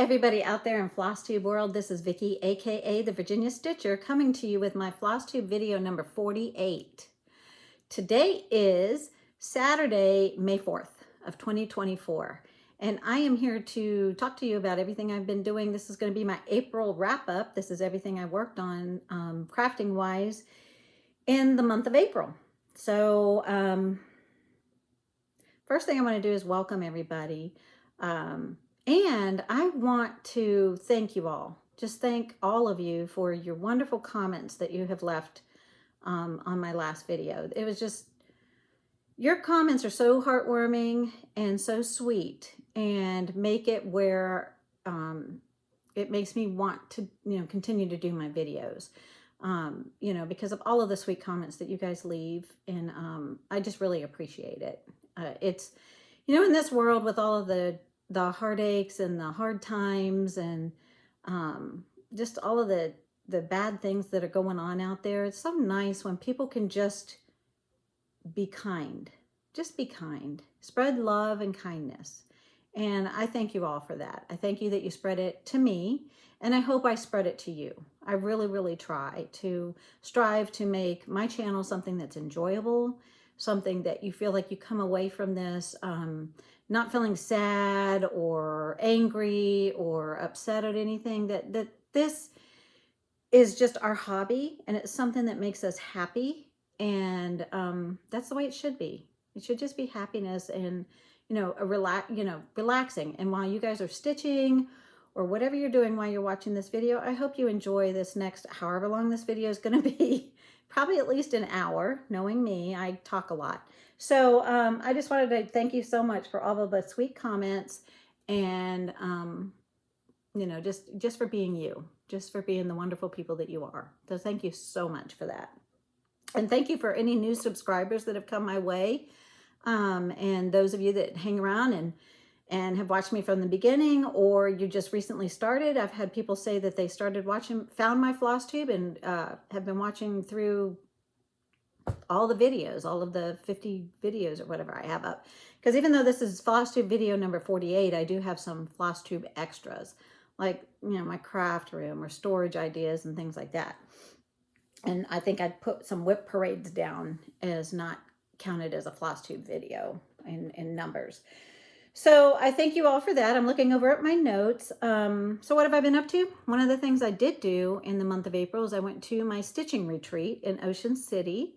everybody out there in Flosstube world. This is Vicki, aka the Virginia Stitcher, coming to you with my Flosstube video number 48. Today is Saturday, May 4th of 2024, and I am here to talk to you about everything I've been doing. This is going to be my April wrap-up. This is everything I worked on crafting-wise in the month of April. So first thing I want to do is welcome everybody. And I want to thank you all. Just thank all of you for your wonderful comments that you have left on my last video. It was just, your comments are so heartwarming and so sweet, and make it where it makes me want to, continue to do my videos. Because of all of the sweet comments that you guys leave, and I just really appreciate it. It's, in this world with all of the heartaches and the hard times and just all of the bad things that are going on out there, it's so nice when people can just be kind. Just be kind. Spread love and kindness. And I thank you all for that. I thank you that you spread it to me, and I hope I spread it to you. I really, really strive to make my channel something that's enjoyable, something that you feel like you come away from this not feeling sad or angry or upset at anything, that this is just our hobby, and it's something that makes us happy. And that's the way it should be. It should just be happiness and, relaxing. And while you guys are stitching or whatever you're doing while you're watching this video, I hope you enjoy this next, however long this video is going to be, probably at least an hour. Knowing me, I talk a lot. So I just wanted to thank you so much for all of the sweet comments, and, just for being you, just for being the wonderful people that you are. So thank you so much for that. And thank you for any new subscribers that have come my way. And those of you that hang around and have watched me from the beginning, or you just recently started. I've had people say that they started watching, found my Flosstube, and have been watching through all the videos, all of the 50 videos or whatever I have up. Because even though this is Flosstube video number 48, I do have some Flosstube extras, like, my craft room or storage ideas and things like that. And I think I'd put some whip parades down as not counted as a Flosstube video in numbers. So I thank you all for that. I'm looking over at my notes. So what have I been up to? One of the things I did do in the month of April is I went to my stitching retreat in Ocean City.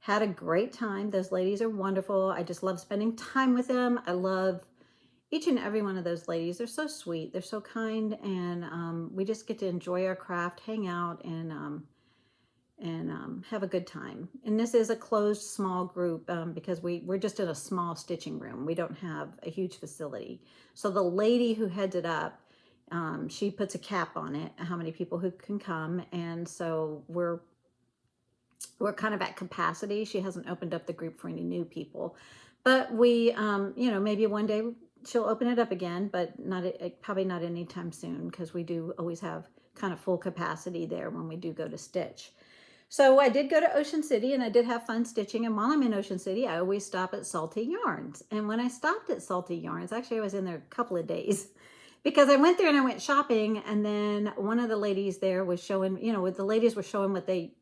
Had a great time. Those ladies are wonderful. I just love spending time with them. I love each and every one of those ladies. They're so sweet. They're so kind. And we just get to enjoy our craft, hang out, and have a good time. And this is a closed small group because we're just in a small stitching room. We don't have a huge facility. So the lady who heads it up, she puts a cap on it, how many people who can come. And so we're kind of at capacity. She hasn't opened up the group for any new people, but we, maybe one day she'll open it up again, but probably not anytime soon, because we do always have kind of full capacity there when we do go to stitch. So I did go to Ocean City, and I did have fun stitching. And while I'm in Ocean City, I always stop at Salty Yarns. And when I stopped at Salty Yarns, actually I was in there a couple of days, because I went there and I went shopping, and then one of the ladies there was showing, the ladies were showing what they,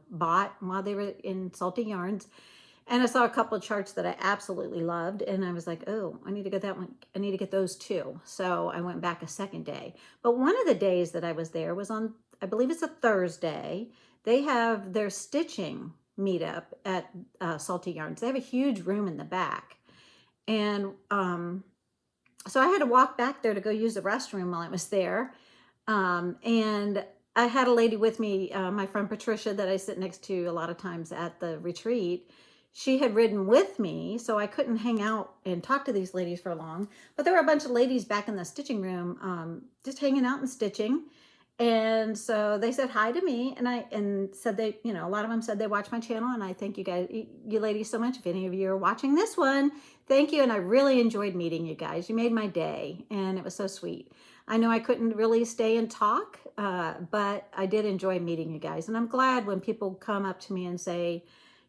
bought while they were in Salty Yarns. And I saw a couple of charts that I absolutely loved, and I was like, oh, I need to get that one. I need to get those too. So I went back a second day. But one of the days that I was there was on, I believe it's a Thursday. They have their stitching meetup at Salty Yarns. They have a huge room in the back. And so I had to walk back there to go use the restroom while I was there. And I had a lady with me, my friend Patricia, that I sit next to a lot of times at the retreat. She had ridden with me, so I couldn't hang out and talk to these ladies for long. But there were a bunch of ladies back in the stitching room just hanging out and stitching. And so they said hi to me, and said they, a lot of them said they watch my channel, and I thank you guys, you ladies, so much. If any of you are watching this one, thank you. And I really enjoyed meeting you guys. You made my day, and it was so sweet. I know I couldn't really stay and talk, but I did enjoy meeting you guys. And I'm glad when people come up to me and say,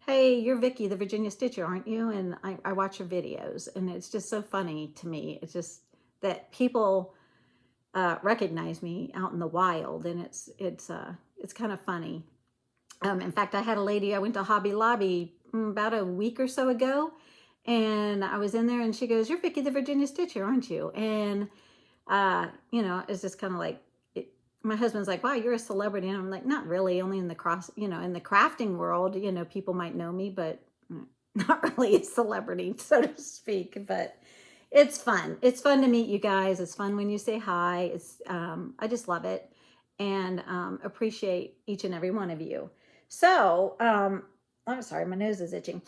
hey, you're Vicki, the Virginia Stitcher, aren't you? And I watch your videos, and it's just so funny to me. It's just that people recognize me out in the wild, and it's kind of funny. In fact, I had a lady, I went to Hobby Lobby about a week or so ago, and I was in there, and she goes, "You're Vicky the Virginia Stitcher, aren't you?" And you know, it's just kind of like, my husband's like, "Wow, you're a celebrity." And I'm like, "Not really, only in the in the crafting world, you know, people might know me, but not really a celebrity, so to speak." But it's fun. It's fun to meet you guys. It's fun when you say hi. I just love it, and appreciate each and every one of you. So, I'm sorry, my nose is itching.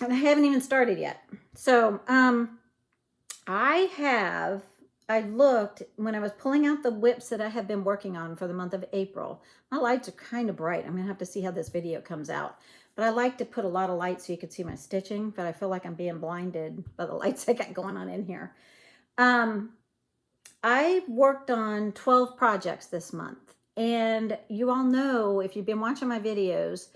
And I haven't even started yet. So, I looked when I was pulling out the whips that I have been working on for the month of April. My lights are kind of bright. I'm going to have to see how this video comes out. But I like to put a lot of light so you can see my stitching, but I feel like I'm being blinded by the lights I got going on in here. I worked on 12 projects this month. And you all know, if you've been watching my videos,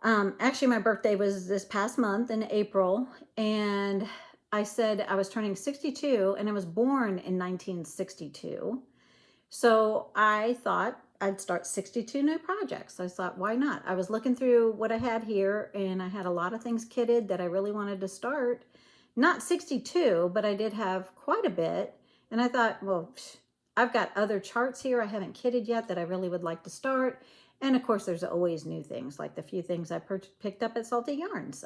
actually my birthday was this past month in April, and I said I was turning 62, and I was born in 1962. So I thought I'd start 62 new projects. I thought, why not? I was looking through what I had here, and I had a lot of things kitted that I really wanted to start. Not 62, but I did have quite a bit. And I thought, well, I've got other charts here I haven't kitted yet that I really would like to start. And of course, there's always new things, like the few things I picked up at Salty Yarns.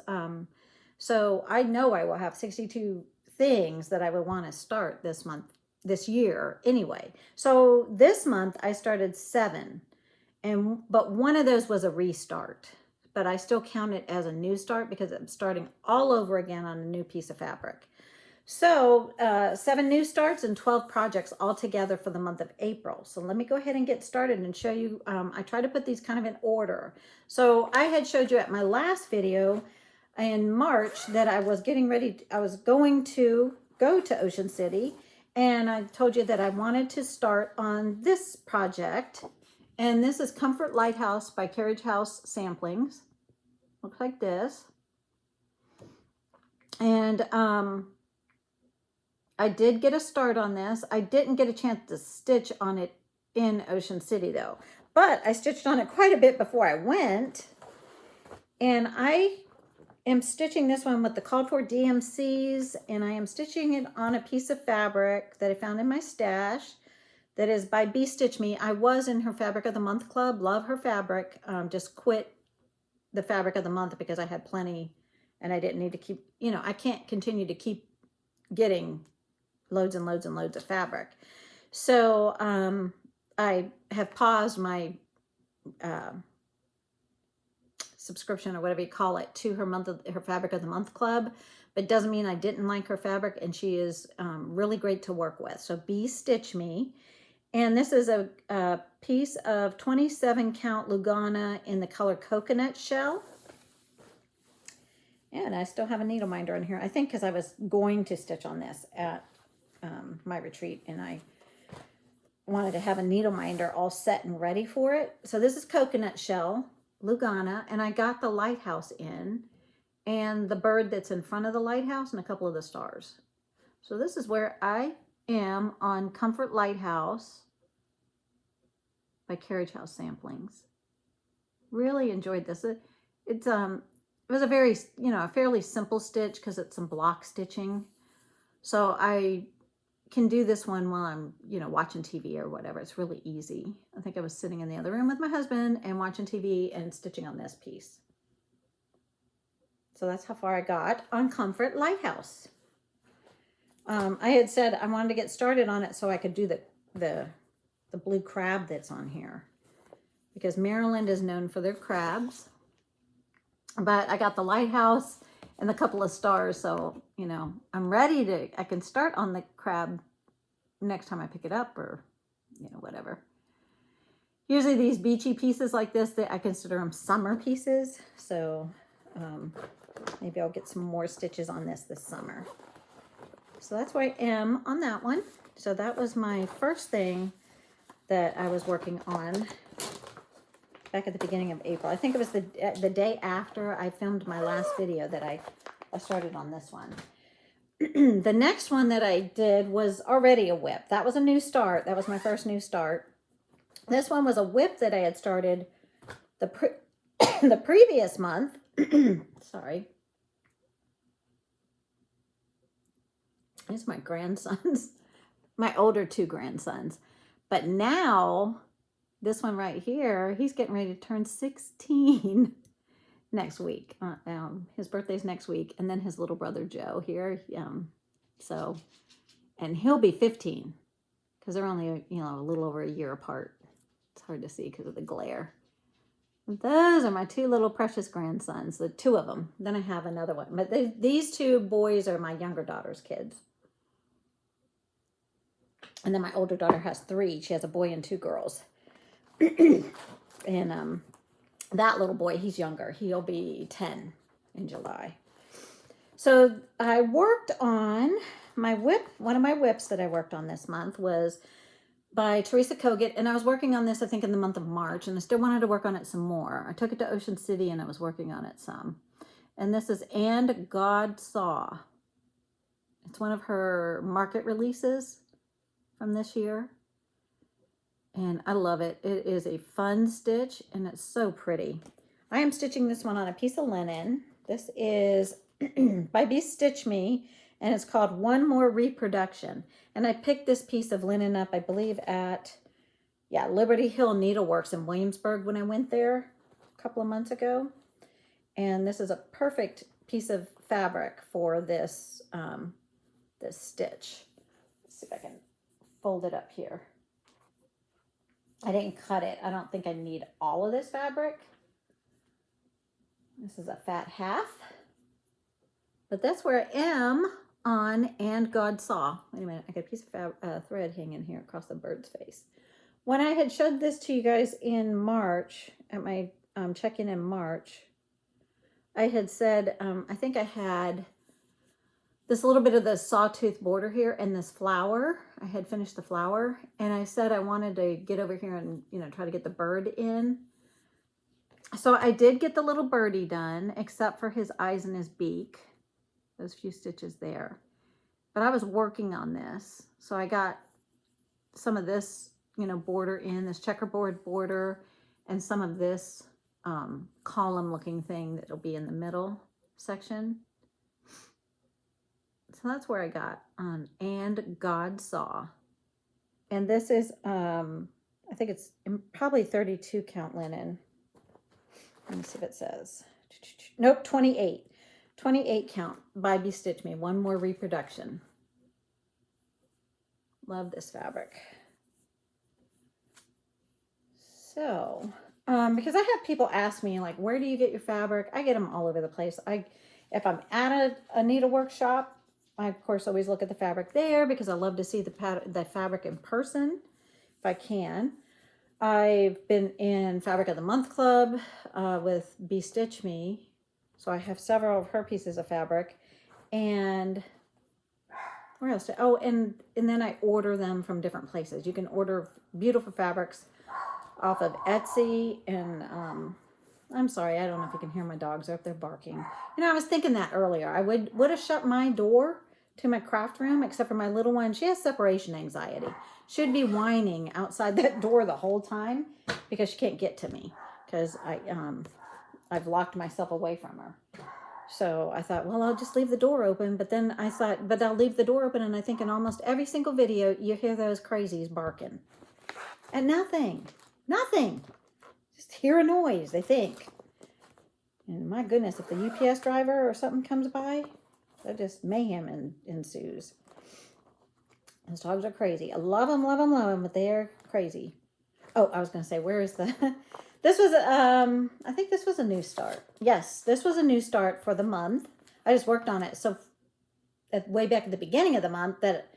So I know I will have 62 things that I would want to start this month, this year anyway. So this month I started 7, but one of those was a restart, but I still count it as a new start because I'm starting all over again on a new piece of fabric. So 7 new starts and 12 projects all together for the month of April. So let me go ahead and get started and show you. I try to put these kind of in order. So I had showed you at my last video in March that I was getting ready. I was going to go to Ocean City, and I told you that I wanted to start on this project. And this is Comfort Lighthouse by Carriage House Samplings. Looks like this. And I did get a start on this. I didn't get a chance to stitch on it in Ocean City though, but I stitched on it quite a bit before I went. And I am stitching this one with the called for DMCs, and I am stitching it on a piece of fabric that I found in my stash that is by Bee Stitch Me. I was in her Fabric of the Month club, love her fabric, just quit the Fabric of the Month because I had plenty and I didn't need to keep, you know, I can't continue to keep getting loads and loads and loads of fabric. So I have paused my subscription or whatever you call it to her Fabric of the Month club, but it doesn't mean I didn't like her fabric, and she is really great to work with. So Bee Stitch Me, and this is a piece of 27 count Lugana in the color Coconut Shell. And I still have a needle minder on here, I think, because I was going to stitch on this at my retreat, and I wanted to have a needle minder all set and ready for it. So this is Coconut Shell Lugana, and I got the lighthouse in, and the bird that's in front of the lighthouse, and a couple of the stars. So this is where I am on Comfort Lighthouse by Carriage House Samplings. Really enjoyed this. It was a very, you know, a fairly simple stitch because it's some block stitching. So I can do this one while I'm, you know, watching TV or whatever. It's really easy. I think I was sitting in the other room with my husband and watching TV and stitching on this piece. So that's how far I got on Comfort Lighthouse. I had said I wanted to get started on it so I could do the blue crab that's on here, because Maryland is known for their crabs. But I got the lighthouse and a couple of stars, so, you know, I'm ready to, I can start on the crab next time I pick it up, or, you know, whatever. Usually these beachy pieces like this, I consider them summer pieces, so maybe I'll get some more stitches on this summer. So that's where I am on that one. So that was my first thing that I was working on back at the beginning of April. I think it was the day after I filmed my last video that I started on this one. The next one that I did was already a whip. That was a new start. That was my first new start. This one was a whip that I had started the previous month. Sorry. These are my grandsons, my older two grandsons. But now, this one right here, he's getting ready to turn 16 next week. His birthday's next week. And then his little brother, Joe, here. And he'll be 15 because they're only, a little over a year apart. It's hard to see because of the glare. Those are my two little precious grandsons, the two of them. Then I have another one. But these two boys are my younger daughter's kids. And then my older daughter has 3. She has a boy and 2 girls. And that little boy, he's younger. He'll be 10 in July. So I worked on my whip. One of my whips that I worked on this month was by Teresa Kogut, and I was working on this, I think, in the month of March, and I still wanted to work on it some more. I took it to Ocean City, and I was working on it some. And this is And God Saw. It's one of her market releases from this year, and I love it. It is a fun stitch, and it's so pretty. I am stitching this one on a piece of linen. This is by Be Stitch Me, and it's called One More Reproduction. And I picked this piece of linen up, I believe, at, Liberty Hill Needleworks in Williamsburg when I went there a couple of months ago. And this is a perfect piece of fabric for this, this stitch. Let's see if I can fold it up here. I didn't cut it. I don't think I need all of this fabric. This is a fat half. But that's where I am on And God Saw. Wait a minute, I got a piece of thread hanging here across the bird's face. When I had showed this to you guys in March, at my check-in in March, I had said, I think I had this little bit of the sawtooth border here and this flower. I had finished the flower, and I said I wanted to get over here and, try to get the bird in. So I did get the little birdie done, except for his eyes and his beak. Those few stitches there. But I was working on this. So I got some of this, border in, this checkerboard border, and some of this column looking thing that'll be in the middle section. So that's where I got on And God Saw. And this is, I think it's probably 32 count linen. Let me see if it says. Nope, 28. 28 count by Be Stitch Me. One More Reproduction. Love this fabric. So, because I have people ask me, like, where do you get your fabric? I get them all over the place. If I'm at a needle workshop, I, of course, always look at the fabric there because I love to see the fabric in person, if I can. I've been in Fabric of the Month Club with Be Stitch Me. So I have several of her pieces of fabric. And where else? And then I order them from different places. You can order beautiful fabrics off of Etsy. And I'm sorry, I don't know if you can hear my dogs or if they're barking. I was thinking that earlier. I would have shut my door to my craft room, except for my little one. She has separation anxiety. She'd be whining outside that door the whole time because she can't get to me because I've locked myself away from her. So I thought, well, I'll just leave the door open. But then I thought, but I'll leave the door open. And I think in almost every single video, you hear those crazies barking. And nothing. Just hear a noise, they think. And my goodness, if the UPS driver or something comes by, that just mayhem ensues. Those dogs are crazy. I love them, but they're crazy. Oh, I was going to say, where is the... This was, I think this was a new start. Yes, this was a new start for the month. I just worked on it. So way back at the beginning of the month that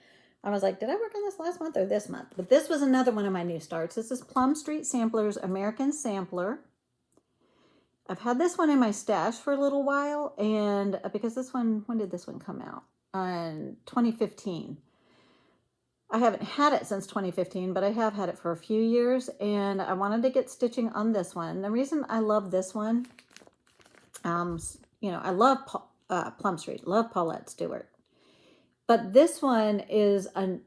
I was like, did I work on this last month or this month? But this was another one of my new starts. This is Plum Street Samplers American Sampler. I've had this one in my stash for a little while. And because this one, when did this one come out? In 2015. I haven't had it since 2015, but I have had it for a few years, and I wanted to get stitching on this one. The reason I love this one, I love Plum Street, love Paulette Stewart. But this one is a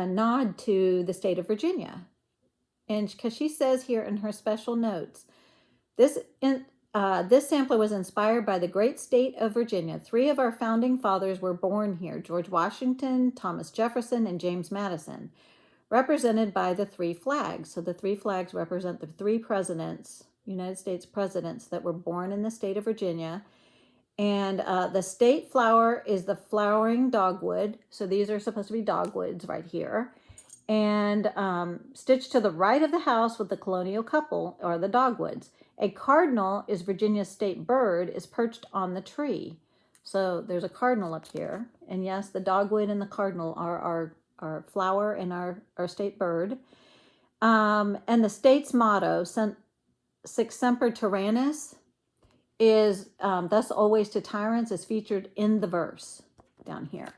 nod to the state of Virginia. And because she says here in her special notes, this this sampler was inspired by the great state of Virginia. 3 of our founding fathers were born here: George Washington, Thomas Jefferson, and James Madison, represented by the 3 flags. So the 3 flags represent the 3 presidents, United States presidents, that were born in the state of Virginia. And the state flower is the flowering dogwood. So these are supposed to be dogwoods right here. And stitched to the right of the house with the colonial couple are the dogwoods. A cardinal is Virginia's state bird, is perched on the tree. So there's a cardinal up here. And yes, the dogwood and the cardinal are our flower and our state bird. And the state's motto, Sic Semper Tyrannis, is thus always to tyrants, is featured in the verse down here.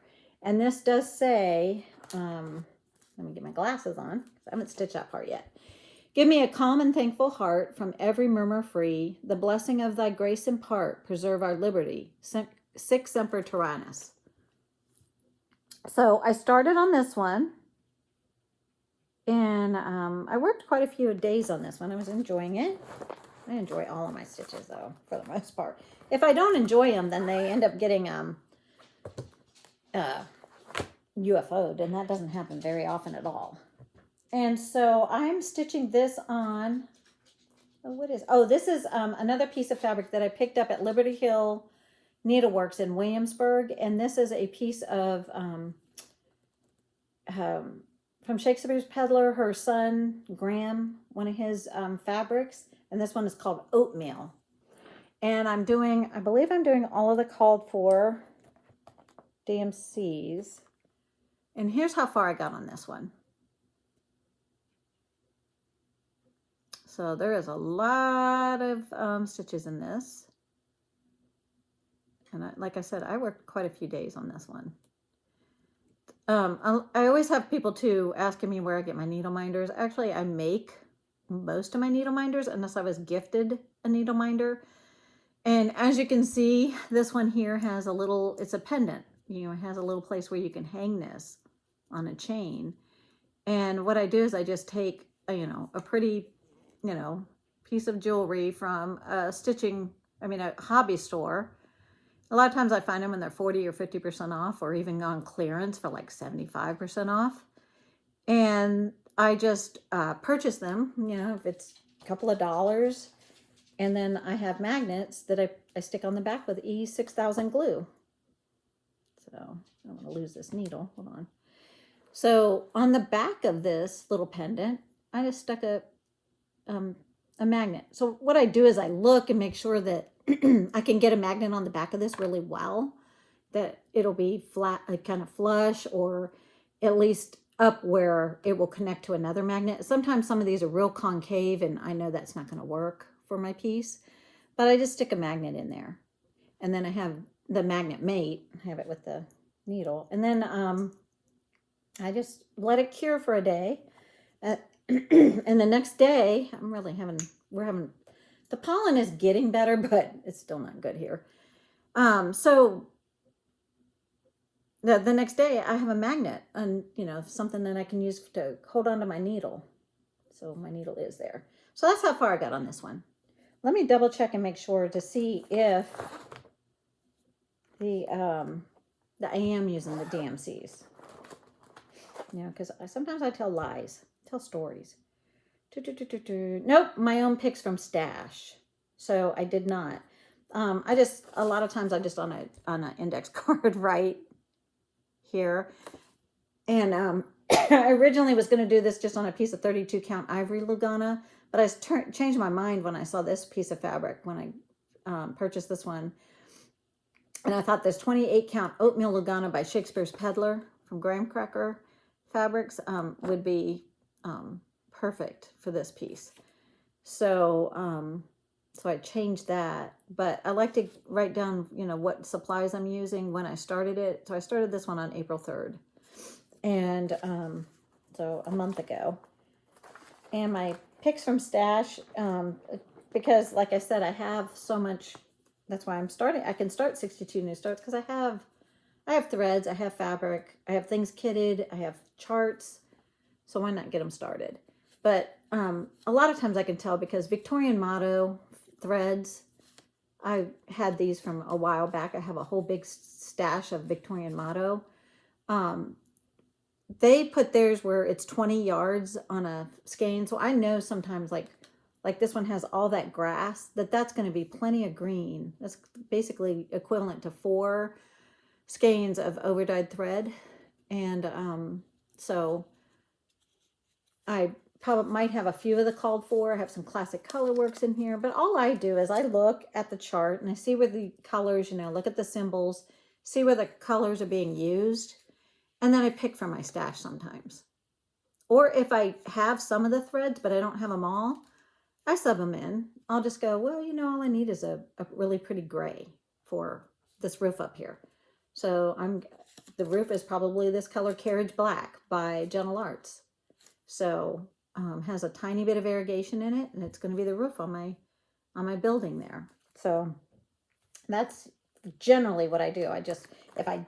And this does say, let me get my glasses on. I haven't stitched that part yet. Give me a calm and thankful heart, from every murmur free. The blessing of thy grace impart, preserve our liberty. Sic Semper Tyrannis. So I started on this one. And I worked quite a few days on this one. I was enjoying it. I enjoy all of my stitches, though, for the most part. If I don't enjoy them, then they end up getting UFO'd, and that doesn't happen very often at all. And so I'm stitching this on, this is another piece of fabric that I picked up at Liberty Hill Needleworks in Williamsburg, and this is a piece of, from Shakespeare's Peddler, her son, Graham, one of his fabrics. And this one is called Oatmeal. And I believe I'm doing all of the called for DMCs. And here's how far I got on this one. So there is a lot of stitches in this. And like I said, I worked quite a few days on this one. I always have people too asking me where I get my needle minders. Actually, I make most of my needle minders unless I was gifted a needle minder. And as you can see, this one here has it's a pendant. It has a little place where you can hang this on a chain. And what I do is I just take, a pretty, piece of jewelry from a hobby store. A lot of times I find them when they're 40 or 50% off, or even on clearance for like 75% off. And I just purchase them, if it's a couple of dollars. And then I have magnets that I stick on the back with E6000 glue. So I don't want to lose this needle. Hold on. So on the back of this little pendant, I just stuck a magnet. So what I do is I look and make sure that I can get a magnet on the back of this really well, that it'll be flat, like kind of flush, or at least up where it will connect to another magnet. Sometimes some of these are real concave, and I know that's not going to work for my piece, but I just stick a magnet in there. And then I have the magnet mate, I have it with the needle. And then I just let it cure for a day. And the next day, we're having, the pollen is getting better, but it's still not good here. So the next day I have a magnet, and something that I can use to hold on to my needle. So my needle is there. So that's how far I got on this one. Let me double check and make sure to see if I am using the DMCs. Because sometimes I tell lies, tell stories. Nope, my own picks from Stash. So I did not. A lot of times I just on an index card right here. And I originally was going to do this just on a piece of 32 count ivory Lugana, but I changed my mind when I saw this piece of fabric, when I purchased this one. And I thought this 28 count oatmeal Lugana by Shakespeare's Peddler from Graham Cracker Fabrics would be perfect for this piece. So I changed that, but I like to write down, what supplies I'm using when I started it. So I started this one on April 3rd. And so a month ago. And my picks from Stash, because like I said, I have so much, that's why I can start 62 new starts, because I have I have threads, I have fabric, I have things kitted, I have charts. So why not get them started? But a lot of times I can tell because Victorian motto threads, I had these from a while back. I have a whole big stash of Victorian motto. They put theirs where it's 20 yards on a skein. So I know sometimes like this one has all that grass, that's going to be plenty of green. That's basically equivalent to 4 skeins of overdyed thread. And so I probably might have a few of the called for. I have some classic color works in here, but all I do is I look at the chart and I see where the colors, look at the symbols, see where the colors are being used. And then I pick from my stash sometimes. Or if I have some of the threads, but I don't have them all, I sub them in. I'll just go, well, all I need is a really pretty gray for this roof up here. So the roof is probably this color Carriage Black by Gentle Arts. So has a tiny bit of variegation in it, and it's going to be the roof on my building there. So that's generally what I do. If I'm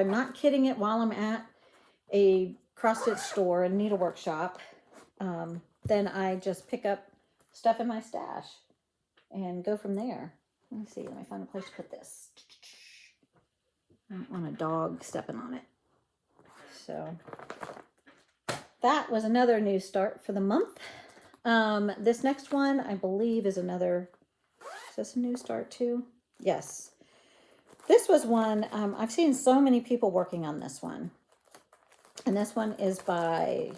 not kitting it while I'm at a cross stitch store and needlework shop, then I just pick up stuff in my stash and go from there. Let me see. Let me find a place to put this. I don't want a dog stepping on it. So that was another new start for the month. This next one, I believe, is another. Is this a new start too? Yes. This was one, I've seen so many people working on this one. And this one is by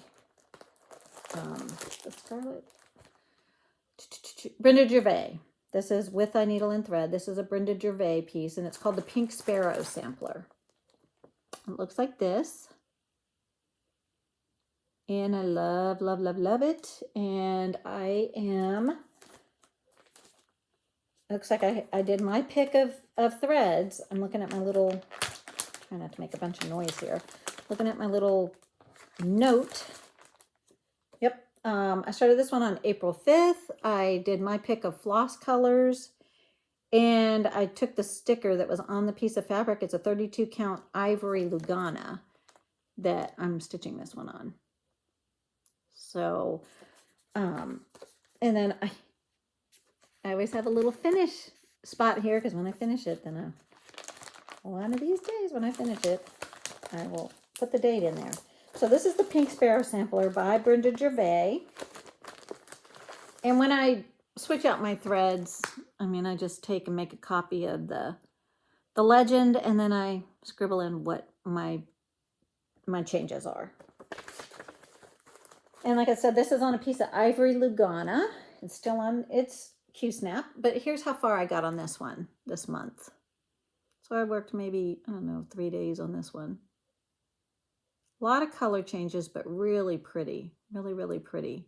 Brenda Gervais. This is With Thy Needle and Thread. This is a Brenda Gervais piece, and it's called the Pink Sparrow Sampler. It looks like this. And I love, love, love, love it. And looks like I did my pick of threads. I'm looking at my little, try not to make a bunch of noise here. Looking at my little note. Yep. I started this one on April 5th. I did my pick of floss colors. And I took the sticker that was on the piece of fabric. It's a 32 count ivory Lugana that I'm stitching this one on. So, and then I always have a little finish spot here because when I finish it, then one of these days when I finish it, I will put the date in there. So this is the Pink Sparrow Sampler by Brenda Gervais. And when I switch out my threads, I just take and make a copy of the legend, and then I scribble in what my changes are. And like I said, this is on a piece of ivory Lugana. It's still on its Q-snap, but here's how far I got on this one this month. So I worked maybe, 3 days on this one. A lot of color changes, but really pretty. Really, really pretty.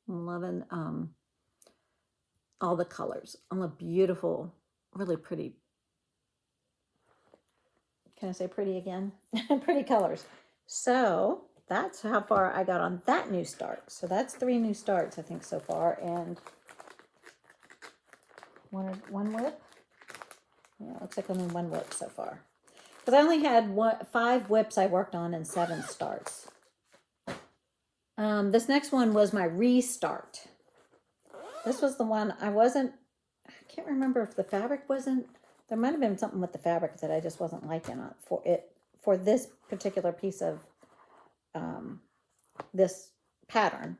I'm loving all the colors. All the beautiful, really pretty. Can I say pretty again? Pretty colors. So that's how far I got on that new start. So that's 3 new starts, I think, so far. And one whip? Yeah, it looks like only 1 whip so far. Because I only had 5 whips I worked on and 7 starts. This next one was my restart. This was the one I can't remember if the fabric wasn't, there might have been something with the fabric that I just wasn't liking for this particular piece of this pattern.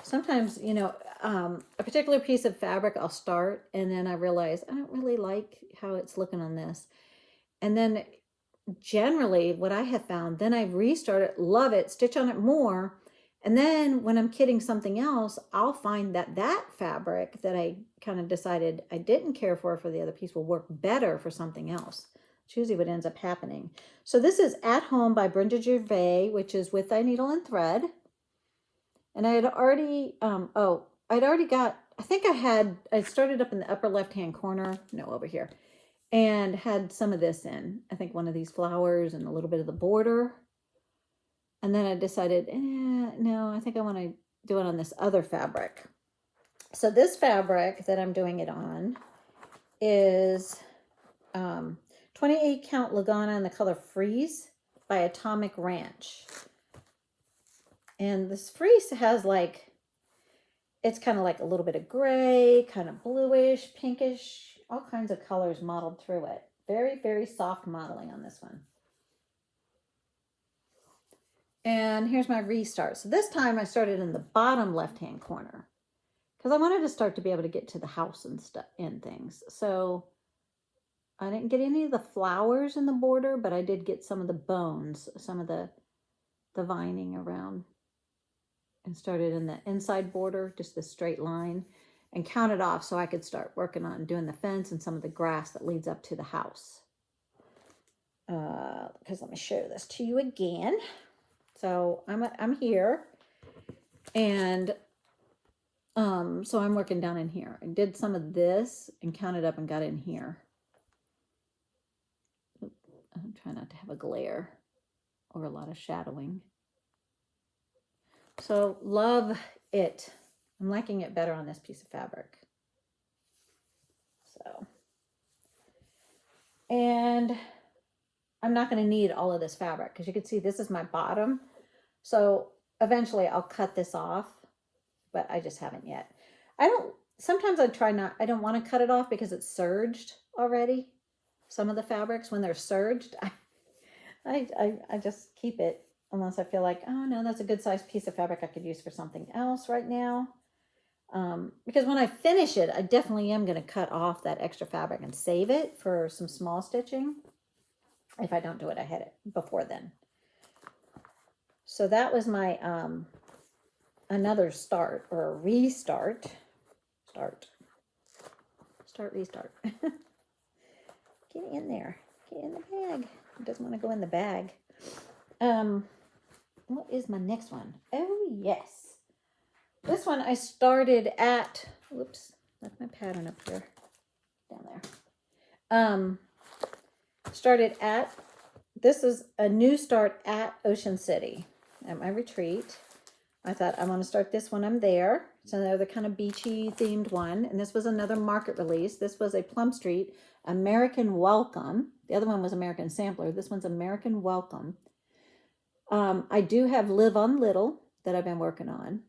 Sometimes, a particular piece of fabric I'll start and then I realize I don't really like how it's looking on this. And then generally what I have found, then I restart it, love it, stitch on it more. And then when I'm kitting something else, I'll find that fabric that I kind of decided I didn't care for the other piece will work better for something else. It's usually what ends up happening. So this is At Home by Brenda Gervais, which is With Thy Needle and Thread. And I had already, I started up in the upper left-hand corner, over here, and had some of this in. I think one of these flowers and a little bit of the border. And then I decided, no, I think I want to do it on this other fabric. So this fabric that I'm doing it on is 12 28 count Lagana in the color Freeze by Atomic Ranch. And this Freeze has like, it's kind of like a little bit of gray, kind of bluish, pinkish, all kinds of colors modeled through it. Very, very soft modeling on this one. And here's my restart. So this time I started in the bottom left-hand corner because I wanted to start to be able to get to the house and stuff and things. So I didn't get any of the flowers in the border, but I did get some of the bones, some of the vining around, and started in the inside border, just the straight line, and counted off so I could start working on doing the fence and some of the grass that leads up to the house. Because let me show this to you again. So I'm here, and so I'm working down in here. I did some of this and counted up and got in here. I'm trying not to have a glare or a lot of shadowing. So love it. I'm liking it better on this piece of fabric. So, and I'm not going to need all of this fabric because you can see this is my bottom. So eventually I'll cut this off, but I just haven't yet. Sometimes I don't want to cut it off because it's serged already. Some of the fabrics, when they're serged, I just keep it unless I feel like, oh no, that's a good sized piece of fabric I could use for something else right now. Because when I finish it, I definitely am going to cut off that extra fabric and save it for some small stitching if I don't do it before then. So that was my another start or a restart. Restart. Get in there. Get in the bag. It doesn't want to go in the bag. What is my next one? Oh, yes. This one I started at, whoops, left my pattern up here, down there. This is a new start at Ocean City, at my retreat. I thought I want to start this one. I'm there. It's another kind of beachy themed one. And this was another market release. This was a Plum Street American Welcome. The other one was American Sampler. This one's American Welcome. I do have Live on Little that I've been working on.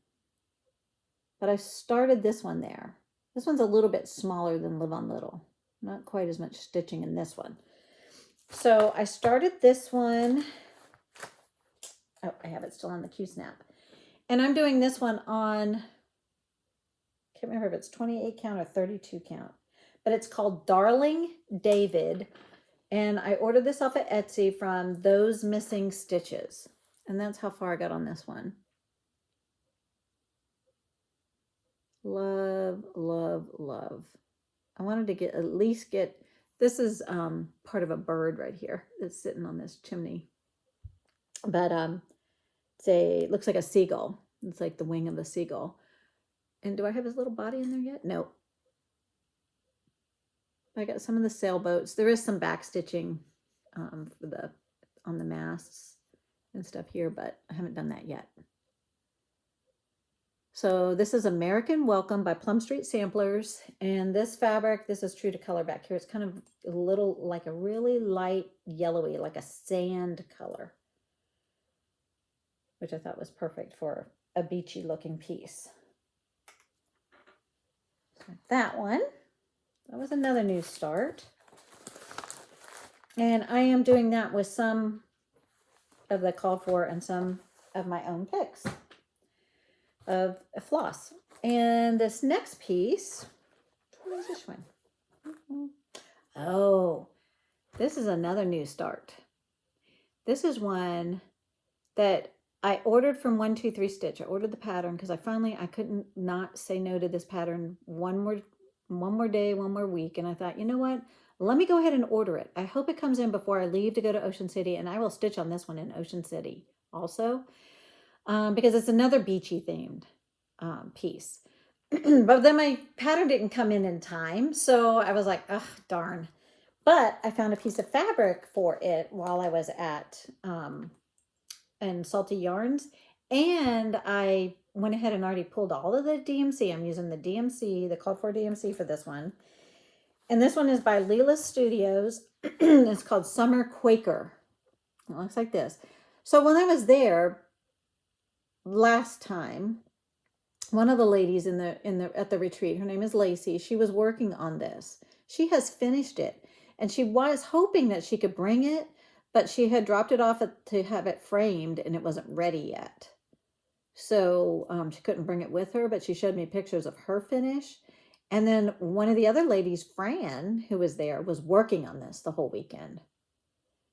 But I started this one there. This one's a little bit smaller than Live on Little. Not quite as much stitching in this one. So I started this one. Oh, I have it still on the Q-snap. And I'm doing this one on, can't remember if it's 28 count or 32 count. But it's called Darling David. And I ordered this off of Etsy from Those Missing Stitches. And that's how far I got on this one. Love, love, love. I wanted to at least get, this is part of a bird right here that's sitting on this chimney. But it looks like a seagull. It's like the wing of a seagull. And do I have his little body in there yet? No. I got some of the sailboats. There is some back stitching on the masts and stuff here, but I haven't done that yet. So this is American Welcome by Plum Street Samplers. And this fabric, this is true to color back here. It's kind of a little like a really light yellowy, like a sand color, which I thought was perfect for a beachy looking piece. So that one. That was another new start. And I am doing that with some of the called for and some of my own picks of floss. And this next piece, what is this one? Oh, this is another new start. This is one that I ordered from 123 Stitch. I ordered the pattern because I couldn't not say no to this pattern one more day, one more week. And I thought, you know what? Let me go ahead and order it. I hope it comes in before I leave to go to Ocean City. And I will stitch on this one in Ocean City also. Because it's another beachy themed piece. But then my pattern didn't come in time. So I was like, oh, darn. But I found a piece of fabric for it while I was at and Salty Yarns. And I went ahead and already pulled all of the DMC. I'm using the called for DMC for this one. And this one is by Leela Studios. It's called Summer Quaker. It looks like this. So when I was there last time, one of the ladies at the retreat, her name is Lacey, she was working on this. She has finished it, and she was hoping that she could bring it, but she had dropped it off to have it framed, and it wasn't ready yet. So she couldn't bring it with her, but she showed me pictures of her finish. And then one of the other ladies, Fran, who was there, was working on this the whole weekend.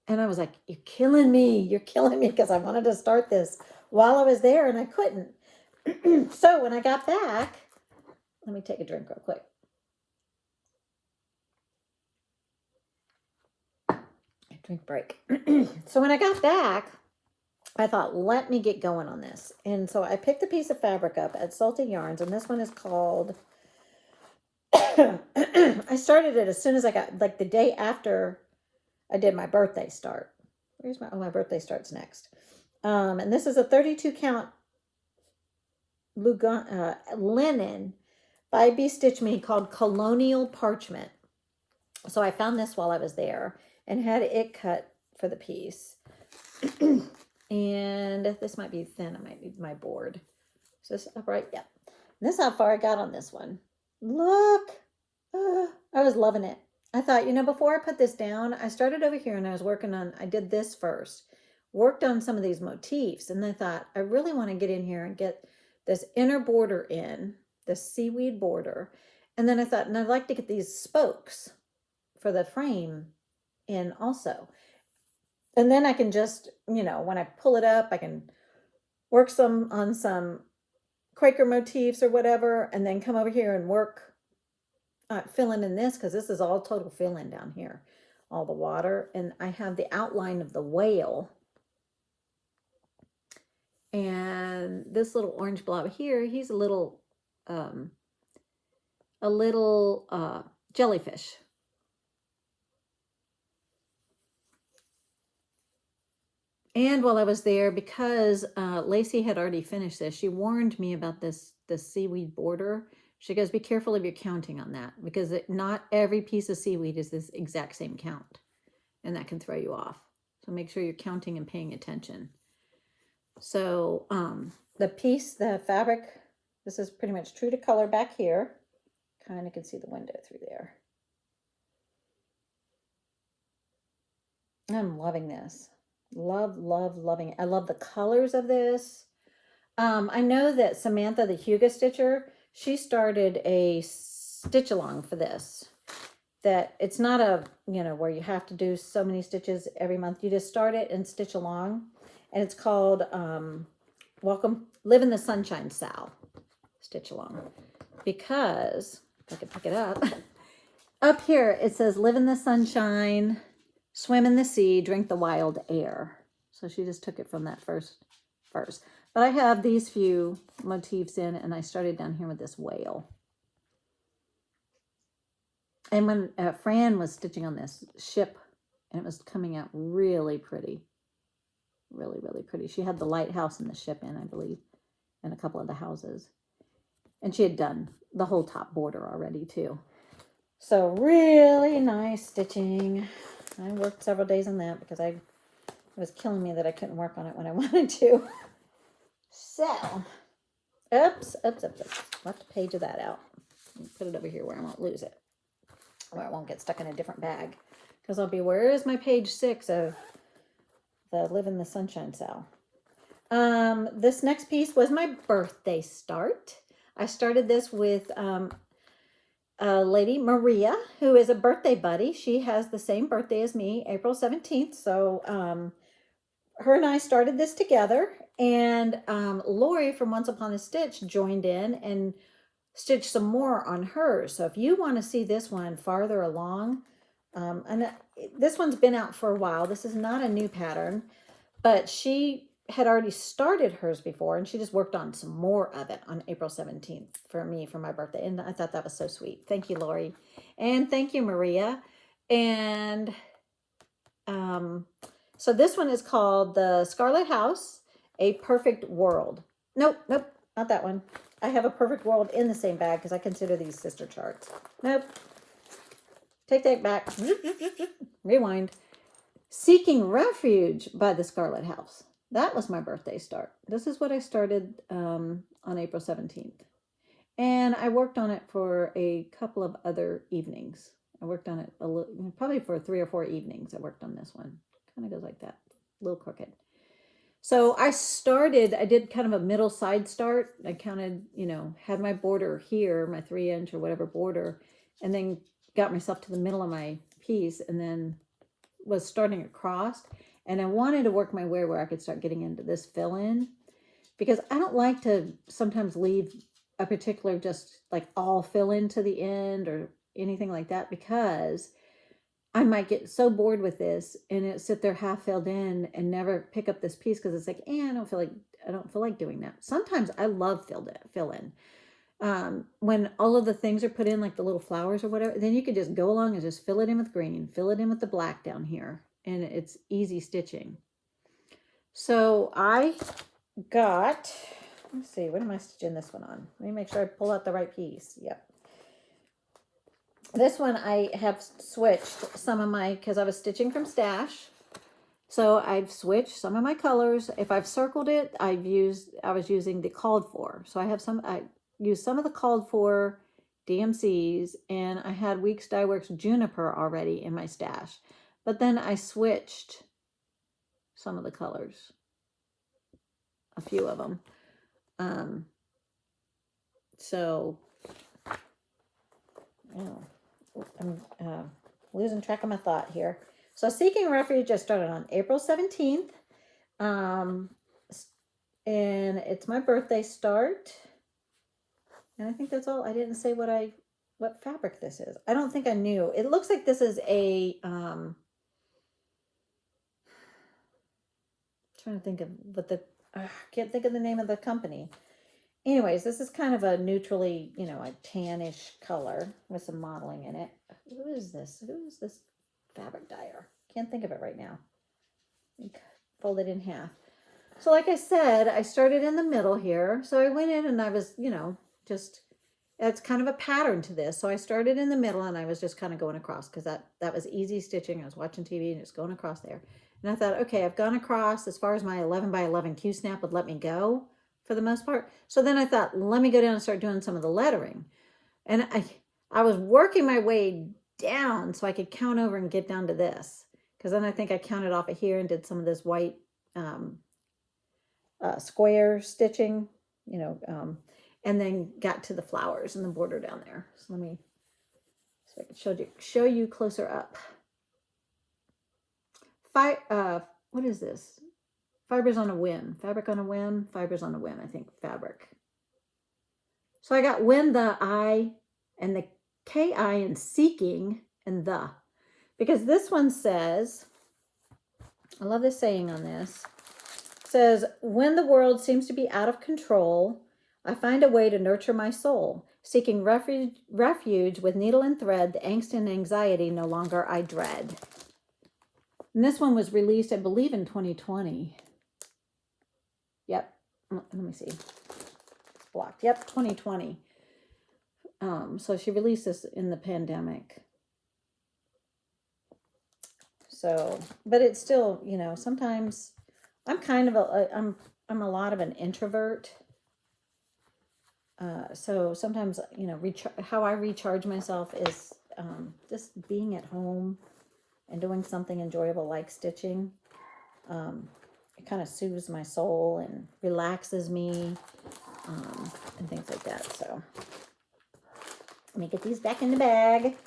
And I was like, you're killing me. You're killing me, because I wanted to start this while I was there and I couldn't. So when I got back, let me take a drink real quick. Drink break. So when I got back, I thought, let me get going on this. And so I picked a piece of fabric up at Salty Yarns, and this one is called, I started it as soon as I got, like the day after I did my birthday start. Where's my birthday starts next. And this is a 32 count linen by B Stitch Me called Colonial Parchment. So I found this while I was there and had it cut for the piece. And this might be thin. It might be my board. Is this upright? Yeah. And this is how far I got on this one. Look. I was loving it. I thought, before I put this down, I started over here and I was working on, I did this first. Worked on some of these motifs. And I thought, I really want to get in here and get this inner border in, this seaweed border. And then I thought, and I'd like to get these spokes for the frame in also. And then I can just, when I pull it up, I can work on some Quaker motifs or whatever, and then come over here and work filling in this, because this is all total fill-in down here, all the water. And I have the outline of the whale. And this little orange blob here, he's a little jellyfish. And while I was there, because Lacey had already finished this, she warned me about this seaweed border. She goes, be careful if you're counting on that, because not every piece of seaweed is this exact same count, and that can throw you off. So make sure you're counting and paying attention. So the fabric, this is pretty much true to color back here. Kind of can see the window through there. I'm loving this. Loving it. I love the colors of this. I know that Samantha, the Huga Stitcher, she started a stitch along for this. That it's not a, where you have to do so many stitches every month. You just start it and stitch along. And it's called Live in the Sunshine Sal. Stitch along. Because, if I could pick it up. Up here it says, live in the sunshine, swim in the sea, drink the wild air. So she just took it from that first. But I have these few motifs in, and I started down here with this whale. And when Fran was stitching on this ship, and it was coming out really pretty. Really, really pretty. She had the lighthouse and the ship in, I believe, and a couple of the houses. And she had done the whole top border already, too. So really nice stitching. I worked several days on that because it was killing me that I couldn't work on it when I wanted to. So, oops. Left a page of that out. Put it over here where I won't lose it. Where it won't get stuck in a different bag. Because I'll be, where is my page 6 of the Live in the Sunshine Sal? This next piece was my birthday start. I started this with lady Maria, who is a birthday buddy. She has the same birthday as me, April 17th. So her and I started this together. And Lori from Once Upon a Stitch joined in and stitched some more on hers. So if you want to see this one farther along, and this one's been out for a while. This is not a new pattern, but she had already started hers before, and she just worked on some more of it on April 17th for me for my birthday. And I thought that was so sweet. Thank you, Lori. And thank you, Maria. And so this one is called The Scarlet House, A Perfect World. Nope, not that one. I have A Perfect World in the same bag because I consider these sister charts. Nope. take that back. Rewind. Seeking Refuge by the Scarlet House. That was my birthday start. This is what I started on April 17th. And I worked on it for a couple of other evenings. I worked on it probably for 3 or 4 evenings. I worked on this one. Kind of goes like that, a little crooked. So I did kind of a middle side start. I counted, had my border here, my 3-inch or whatever border, and then got myself to the middle of my piece and then was starting across. And I wanted to work my way where I could start getting into this fill in, because I don't like to sometimes leave a particular just like all fill in to the end or anything like that, because I might get so bored with this and it sit there half filled in and never pick up this piece because it's like, I don't feel like doing that. Sometimes I love fill in. When all of the things are put in, like the little flowers or whatever, then you could just go along and just fill it in with green, fill it in with the black down here, and it's easy stitching. So I got, let's see, what am I stitching this one on? Let me make sure I pull out the right piece. Yep. This one I have switched some of my, because I was stitching from stash. So I've switched some of my colors. If I've circled it, I was using the called for. So I used some of the called for DMCs, and I had Weeks Dye Works Juniper already in my stash. But then I switched some of the colors, a few of them. So, I'm losing track of my thought here. So Seeking Refuge, I started on April 17th. And it's my birthday start. And I think that's all. I didn't say what fabric this is. I don't think I knew. It looks like this is a, trying to think of I can't think of the name of the company. Anyways, this is kind of a neutrally, a tannish color with some modeling in it. Who is this? Who is this fabric dyer? Can't think of it right now. Fold it in half. So like I said, I started in the middle here. So I went in and I was, it's kind of a pattern to this. So I started in the middle and I was just kind of going across because that was easy stitching. I was watching TV and just going across there. And I thought, okay, I've gone across as far as my 11 by 11 Q-snap would let me go for the most part. So then I thought, let me go down and start doing some of the lettering. And I was working my way down so I could count over and get down to this. Because then I think I counted off of here and did some of this white square stitching, and then got to the flowers and the border down there. So let me, so I can show you closer up. What is this? Fibers on a Whim. Fabric on a Whim. Fibers on a Whim, I think. Fabric. So I got when, the, I, and the K-I in seeking and the. Because this one says, I love this saying on this. It says, when the world seems to be out of control, I find a way to nurture my soul. Seeking refuge with needle and thread, the angst and anxiety no longer I dread. And this one was released, I believe, in 2020. Yep. Let me see. It's blocked. Yep, 2020. So she released this in the pandemic. So, but it's still, sometimes I'm kind of I'm a lot of an introvert. So sometimes, how I recharge myself is just being at home and doing something enjoyable like stitching. It kind of soothes my soul and relaxes me, and things like that. So let me get these back in the bag.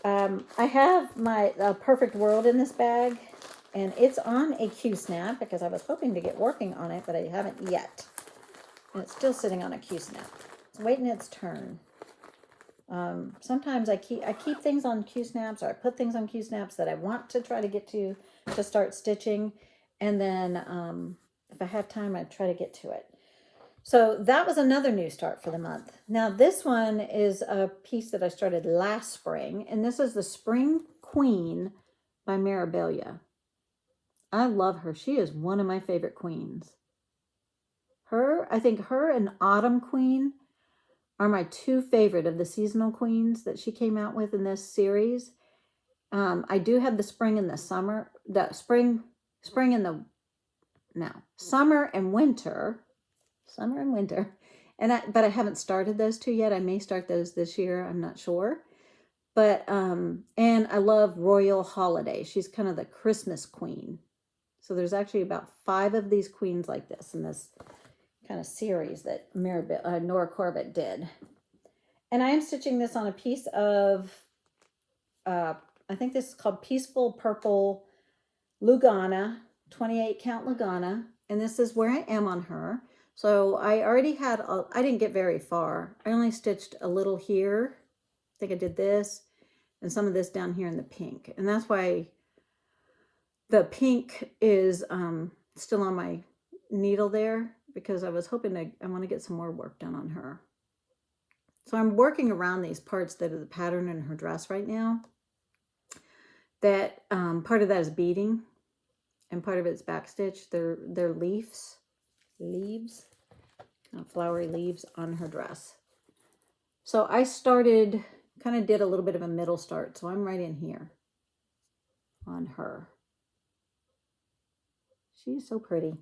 I have my Perfect World in this bag, and it's on a Q-snap because I was hoping to get working on it, but I haven't yet. And it's still sitting on a Q-snap. It's waiting its turn. Sometimes I keep things on Q-snaps, or I put things on Q-snaps that I want to try to get to start stitching. And then if I have time, I try to get to it. So that was another new start for the month. Now this one is a piece that I started last spring, and this is the Spring Queen by Mirabilia. I love her. She is one of my favorite queens. I think her and Autumn Queen are my two favorite of the seasonal queens that she came out with in this series. I do have the spring and the summer, summer and winter, but I haven't started those two yet. I may start those this year. I'm not sure. But, and I love Royal Holiday. She's kind of the Christmas queen. So there's actually about 5 of these queens like this in this kind of series that Nora Corbett did. And I am stitching this on a piece of, I think this is called Peaceful Purple Lugana, 28 count Lugana. And this is where I am on her. So I already had, I didn't get very far. I only stitched a little here. I think I did this and some of this down here in the pink. And that's why the pink is still on my needle there, because I was hoping I want to get some more work done on her. So I'm working around these parts that are the pattern in her dress right now. That part of that is beading and part of it's backstitch. They're leaves, flowery leaves on her dress. So I started, kind of did a little bit of a middle start. So I'm right in here on her. She's so pretty.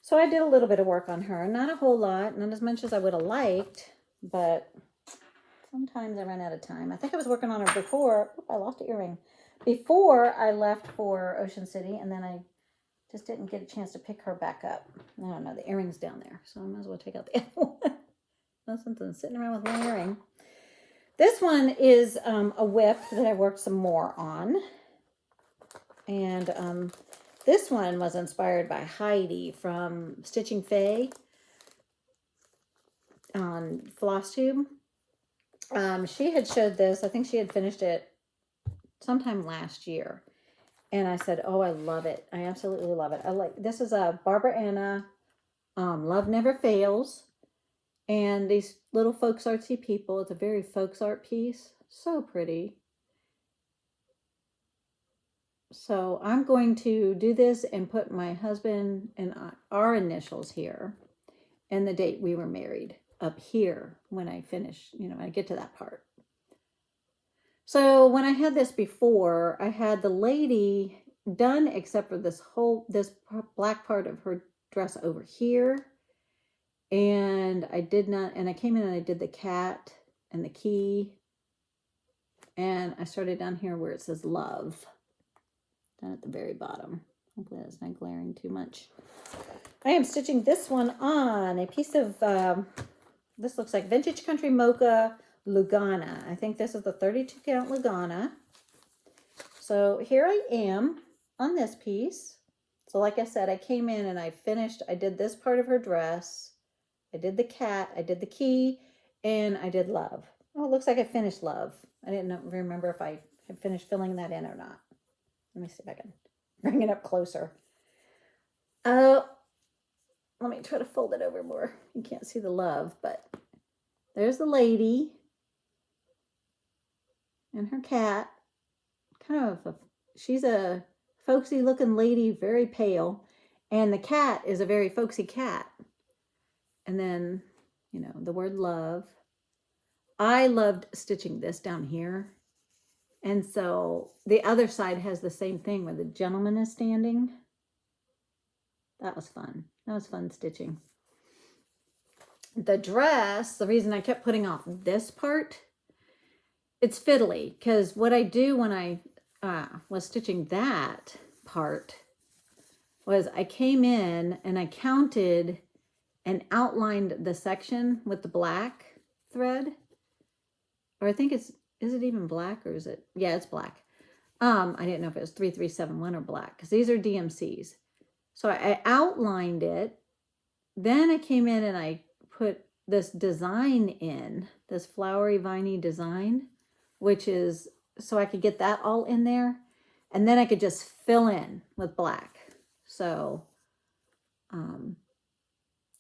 So I did a little bit of work on her. Not a whole lot, not as much as I would have liked, but sometimes I run out of time. I think I was working on her before. I lost an earring. Before I left for Ocean City, and then I just didn't get a chance to pick her back up. I don't know, the earring's down there, so I might as well take out the other one. That's something sitting around with one earring. This one is a whip that I worked some more on. And this one was inspired by Heidi from Stitching Faye on Flosstube. She had showed this. I think she had finished it sometime last year. And I said, oh, I love it. I absolutely love it. This is a Barbara Anna Love Never Fails. And these little folks artsy people. It's a very folks art piece. So pretty. So I'm going to do this and put my husband and our initials here and the date we were married up here when I finish, when I get to that part. So when I had this before, I had the lady done except for this black part of her dress over here. And I came in and I did the cat and the key. And I started down here where it says love. Down at the very bottom. Hopefully that's not glaring too much. I am stitching this one on a piece of, this looks like Vintage Country Mocha Lugana. I think this is the 32 count Lugana. So here I am on this piece. So like I said, I came in and I did this part of her dress. I did the cat, I did the key, and I did love. Oh, it looks like I finished love. I didn't remember if I had finished filling that in or not. Let me see if I can bring it up closer. Let me try to fold it over more. You can't see the love, but there's the lady and her cat. She's a folksy looking lady, very pale. And the cat is a very folksy cat. And then, the word love. I loved stitching this down here. And so the other side has the same thing where the gentleman is standing. That was fun. That was fun stitching. The dress, the reason I kept putting off this part, it's fiddly. Because what I do when I was stitching that part was I came in and I counted and outlined the section with the black thread. Or I think is it even black or is it? Yeah, it's black. I didn't know if it was 3371 or black because these are DMCs. So I outlined it. Then I came in and I put this design in, this flowery viney design, which is so I could get that all in there. And then I could just fill in with black. So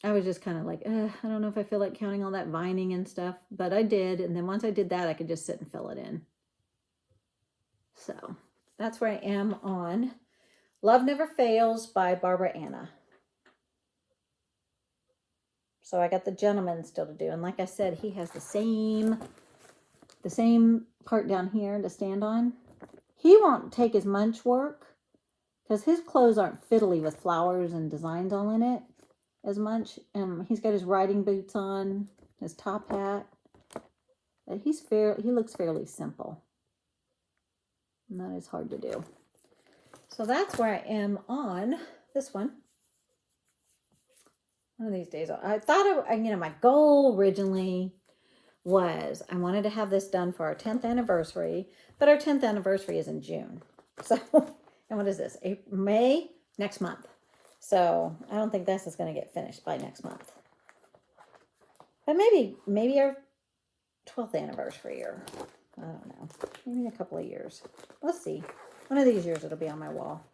I was just kind of like, I don't know if I feel like counting all that vining and stuff, but I did. And then once I did that, I could just sit and fill it in. So that's where I am on Love Never Fails by Barbara Anna. So I got the gentleman still to do. And like I said, he has the same part down here to stand on. He won't take as much work because his clothes aren't fiddly with flowers and designs all in it as much. He's got his riding boots on, his top hat. He looks fairly simple. And that is hard to do. So that's where I am on this one. One of these days, I thought, my goal originally was I wanted to have this done for our 10th anniversary, but our 10th anniversary is in June. So, and what is this? May? Next month. So I don't think this is going to get finished by next month. But maybe our 12th anniversary, or I don't know, maybe in a couple of years. Let's see. One of these years it'll be on my wall.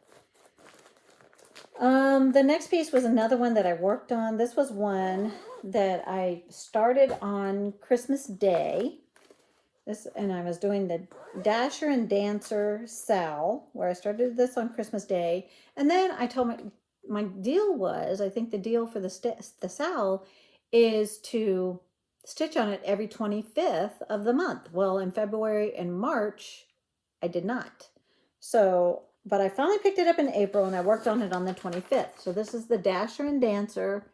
The next piece was another one that I worked on. This was one that I started on Christmas Day. And I was doing the Dasher and Dancer Sal, where I started this on Christmas Day. And then I told my deal was, I think the deal for the Sal is to stitch on it every 25th of the month. Well, in February and March, I did not. So, but I finally picked it up in April and I worked on it on the 25th. So this is the Dasher and Dancer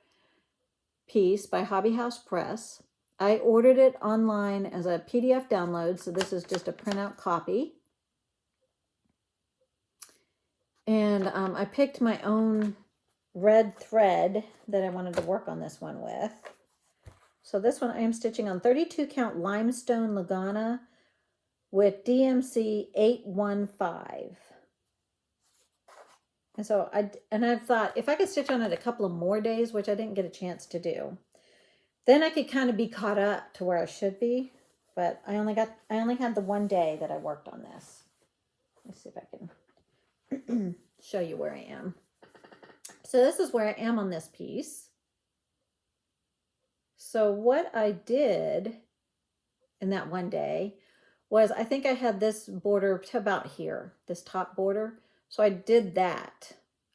piece by Hobby House Press. I ordered it online as a PDF download. So this is just a printout copy. And I picked my own red thread that I wanted to work on this one with. So this one I am stitching on 32 count limestone Lugana with DMC 815. And so I've thought if I could stitch on it a couple of more days, which I didn't get a chance to do, then I could kind of be caught up to where I should be. But I only had the one day that I worked on this. Let's see if I can show you where I am. So this is where I am on this piece. So what I did in that one day was I think I had this border to about here, this top border. So I did that.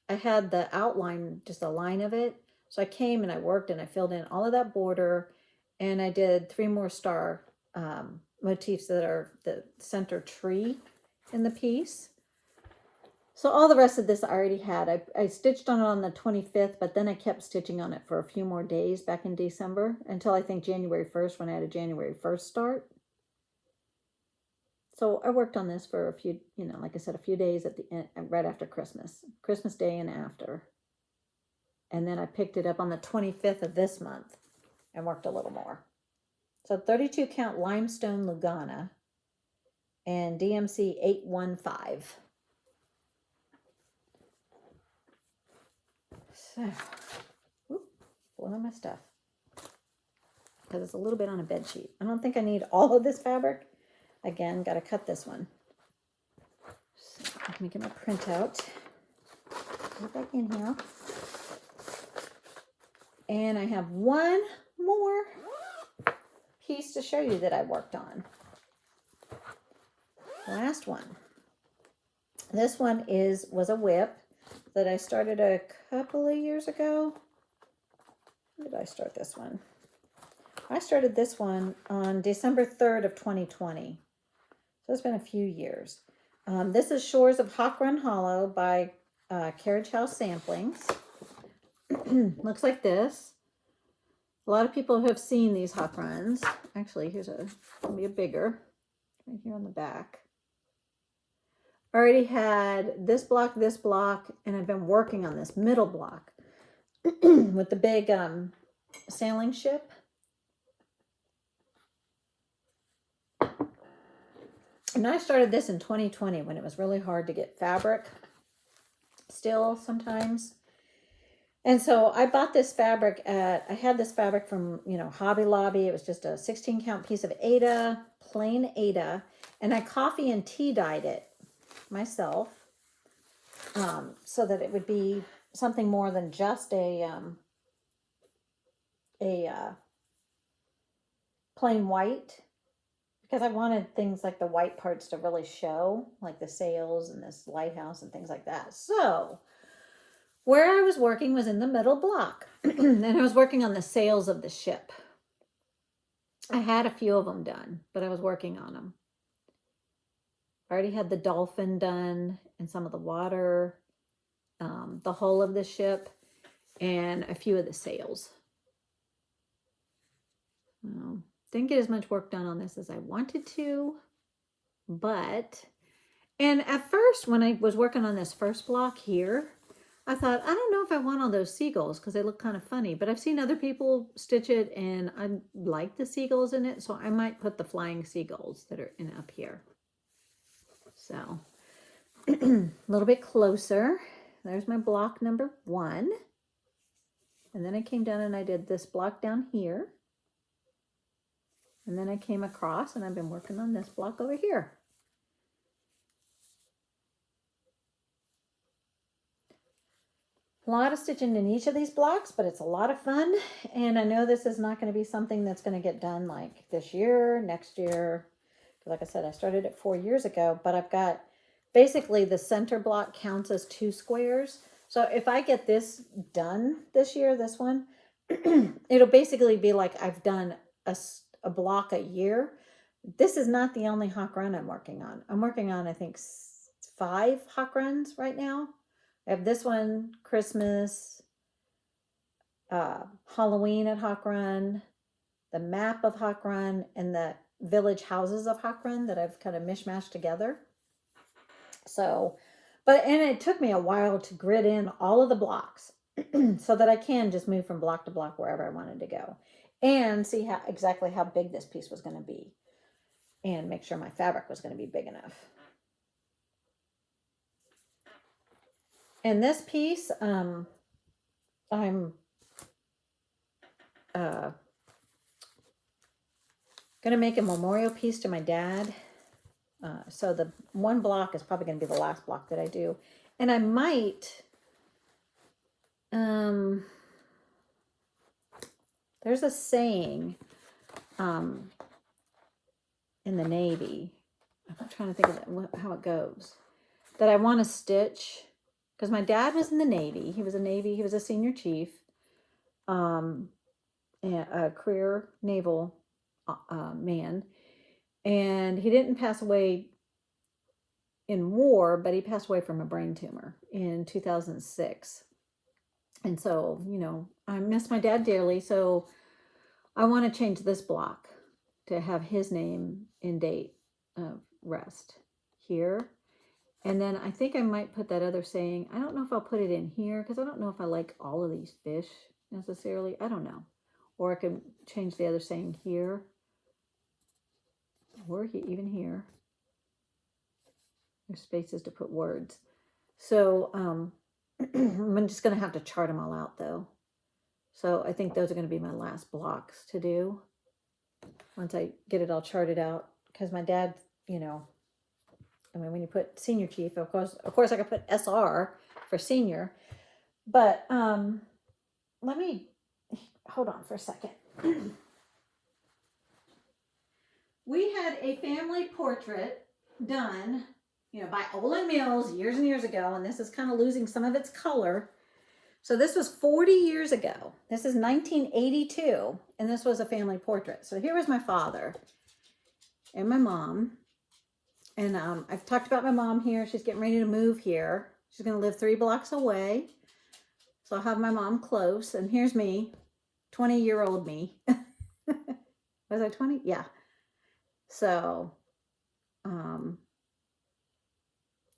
I had the outline, just a line of it. So I came and I worked and I filled in all of that border and I did 3 more star motifs that are the center tree in the piece. So all the rest of this I already had. I stitched on it on the 25th, but then I kept stitching on it for a few more days back in December until I think January 1st when I had a January 1st start. So I worked on this for a few, like I said, a few days at the end, right after Christmas Day and after. And then I picked it up on the 25th of this month and worked a little more. So 32 count limestone Lugana and DMC 815. So, pulling on my stuff because it's a little bit on a bed sheet. I don't think I need all of this fabric. Again, got to cut this one. So let me get my printout. Put it back in here. And I have one more piece to show you that I worked on. Last one. This one was a whip that I started a couple of years ago. When did I start this one? I started this one on December 3rd of 2020. So it's been a few years. This is Shores of Hawk Run Hollow by Carriage House Samplings. Looks like this. A lot of people have seen these Hawk Runs. Actually, here's gonna be a bigger right here on the back. I already had this block, and I've been working on this middle block with the big sailing ship. And I started this in 2020 when it was really hard to get fabric still sometimes. And so I bought this fabric I had this fabric from, Hobby Lobby. It was just a 16 count piece of Aida, plain Aida. And I coffee and tea dyed it myself so that it would be something more than just a plain white. Because I wanted things like the white parts to really show, like the sails and this lighthouse and things like that. So Where I was working was in the middle block, and I was working on the sails of the ship. I had a few of them done, but I was working on them. I already had the dolphin done and some of the water, the hull of the ship, and a few of the sails. Didn't get as much work done on this as I wanted to, but, and at first when I was working on this first block here, I thought, I don't know if I want all those seagulls because they look kind of funny, but I've seen other people stitch it and I like the seagulls in it, so I might put the flying seagulls that are in up here. So, a little bit closer. There's my block number 1. And then I came down and I did this block down here. And then I came across and I've been working on this block over here. A lot of stitching in each of these blocks, but it's a lot of fun. And I know this is not going to be something that's going to get done like this year, next year. Like I said, I started it 4 years ago, but I've got basically the center block counts as 2 squares. So if I get this done this year, this one, it'll basically be like I've done a block a year. This is not the only hawk run I'm working on. I'm working on, I think, 5 hawk runs right now. I have this one, Christmas, Halloween at Hawk Run, the map of Hawk Run, and the village houses of Hawk Run that I've kind of mishmashed together. So, and it took me a while to grid in all of the blocks so that I can just move from block to block wherever I wanted to go and see exactly how big this piece was going to be and make sure my fabric was going to be big enough. And this piece, I'm going to make a memorial piece to my dad. So the one block is probably going to be the last block that I do. And I might, there's a saying in the Navy, I'm trying to think of how it goes, that I want to stitch, because my dad was in the Navy. He was a senior chief, a career naval man. And he didn't pass away in war, but he passed away from a brain tumor in 2006. And so, you know, I miss my dad dearly. So I want to change this block to have his name and date of rest here. And then I think I might put that other saying. I don't know if I'll put it in here because I don't know if I like all of these fish necessarily. I don't know. Or I can change the other saying here. Or even here. There's spaces to put words. So I'm just going to have to chart them all out though. So I think those are going to be my last blocks to do once I get it all charted out. Because my dad, you know, I mean, when you put senior chief, of course I could put SR for senior. But let me, hold on for a second. We had a family portrait done, you know, by Olin Mills years and years ago, and this is kind of losing some of its color. So this was 40 years ago. This is 1982, and this was a family portrait. So here was my father and my mom, and I've talked about my mom here. She's getting ready to move here. She's going to live 3 blocks away, so I'll have my mom close, and here's me, 20-year-old me. Was I 20? Yeah. So,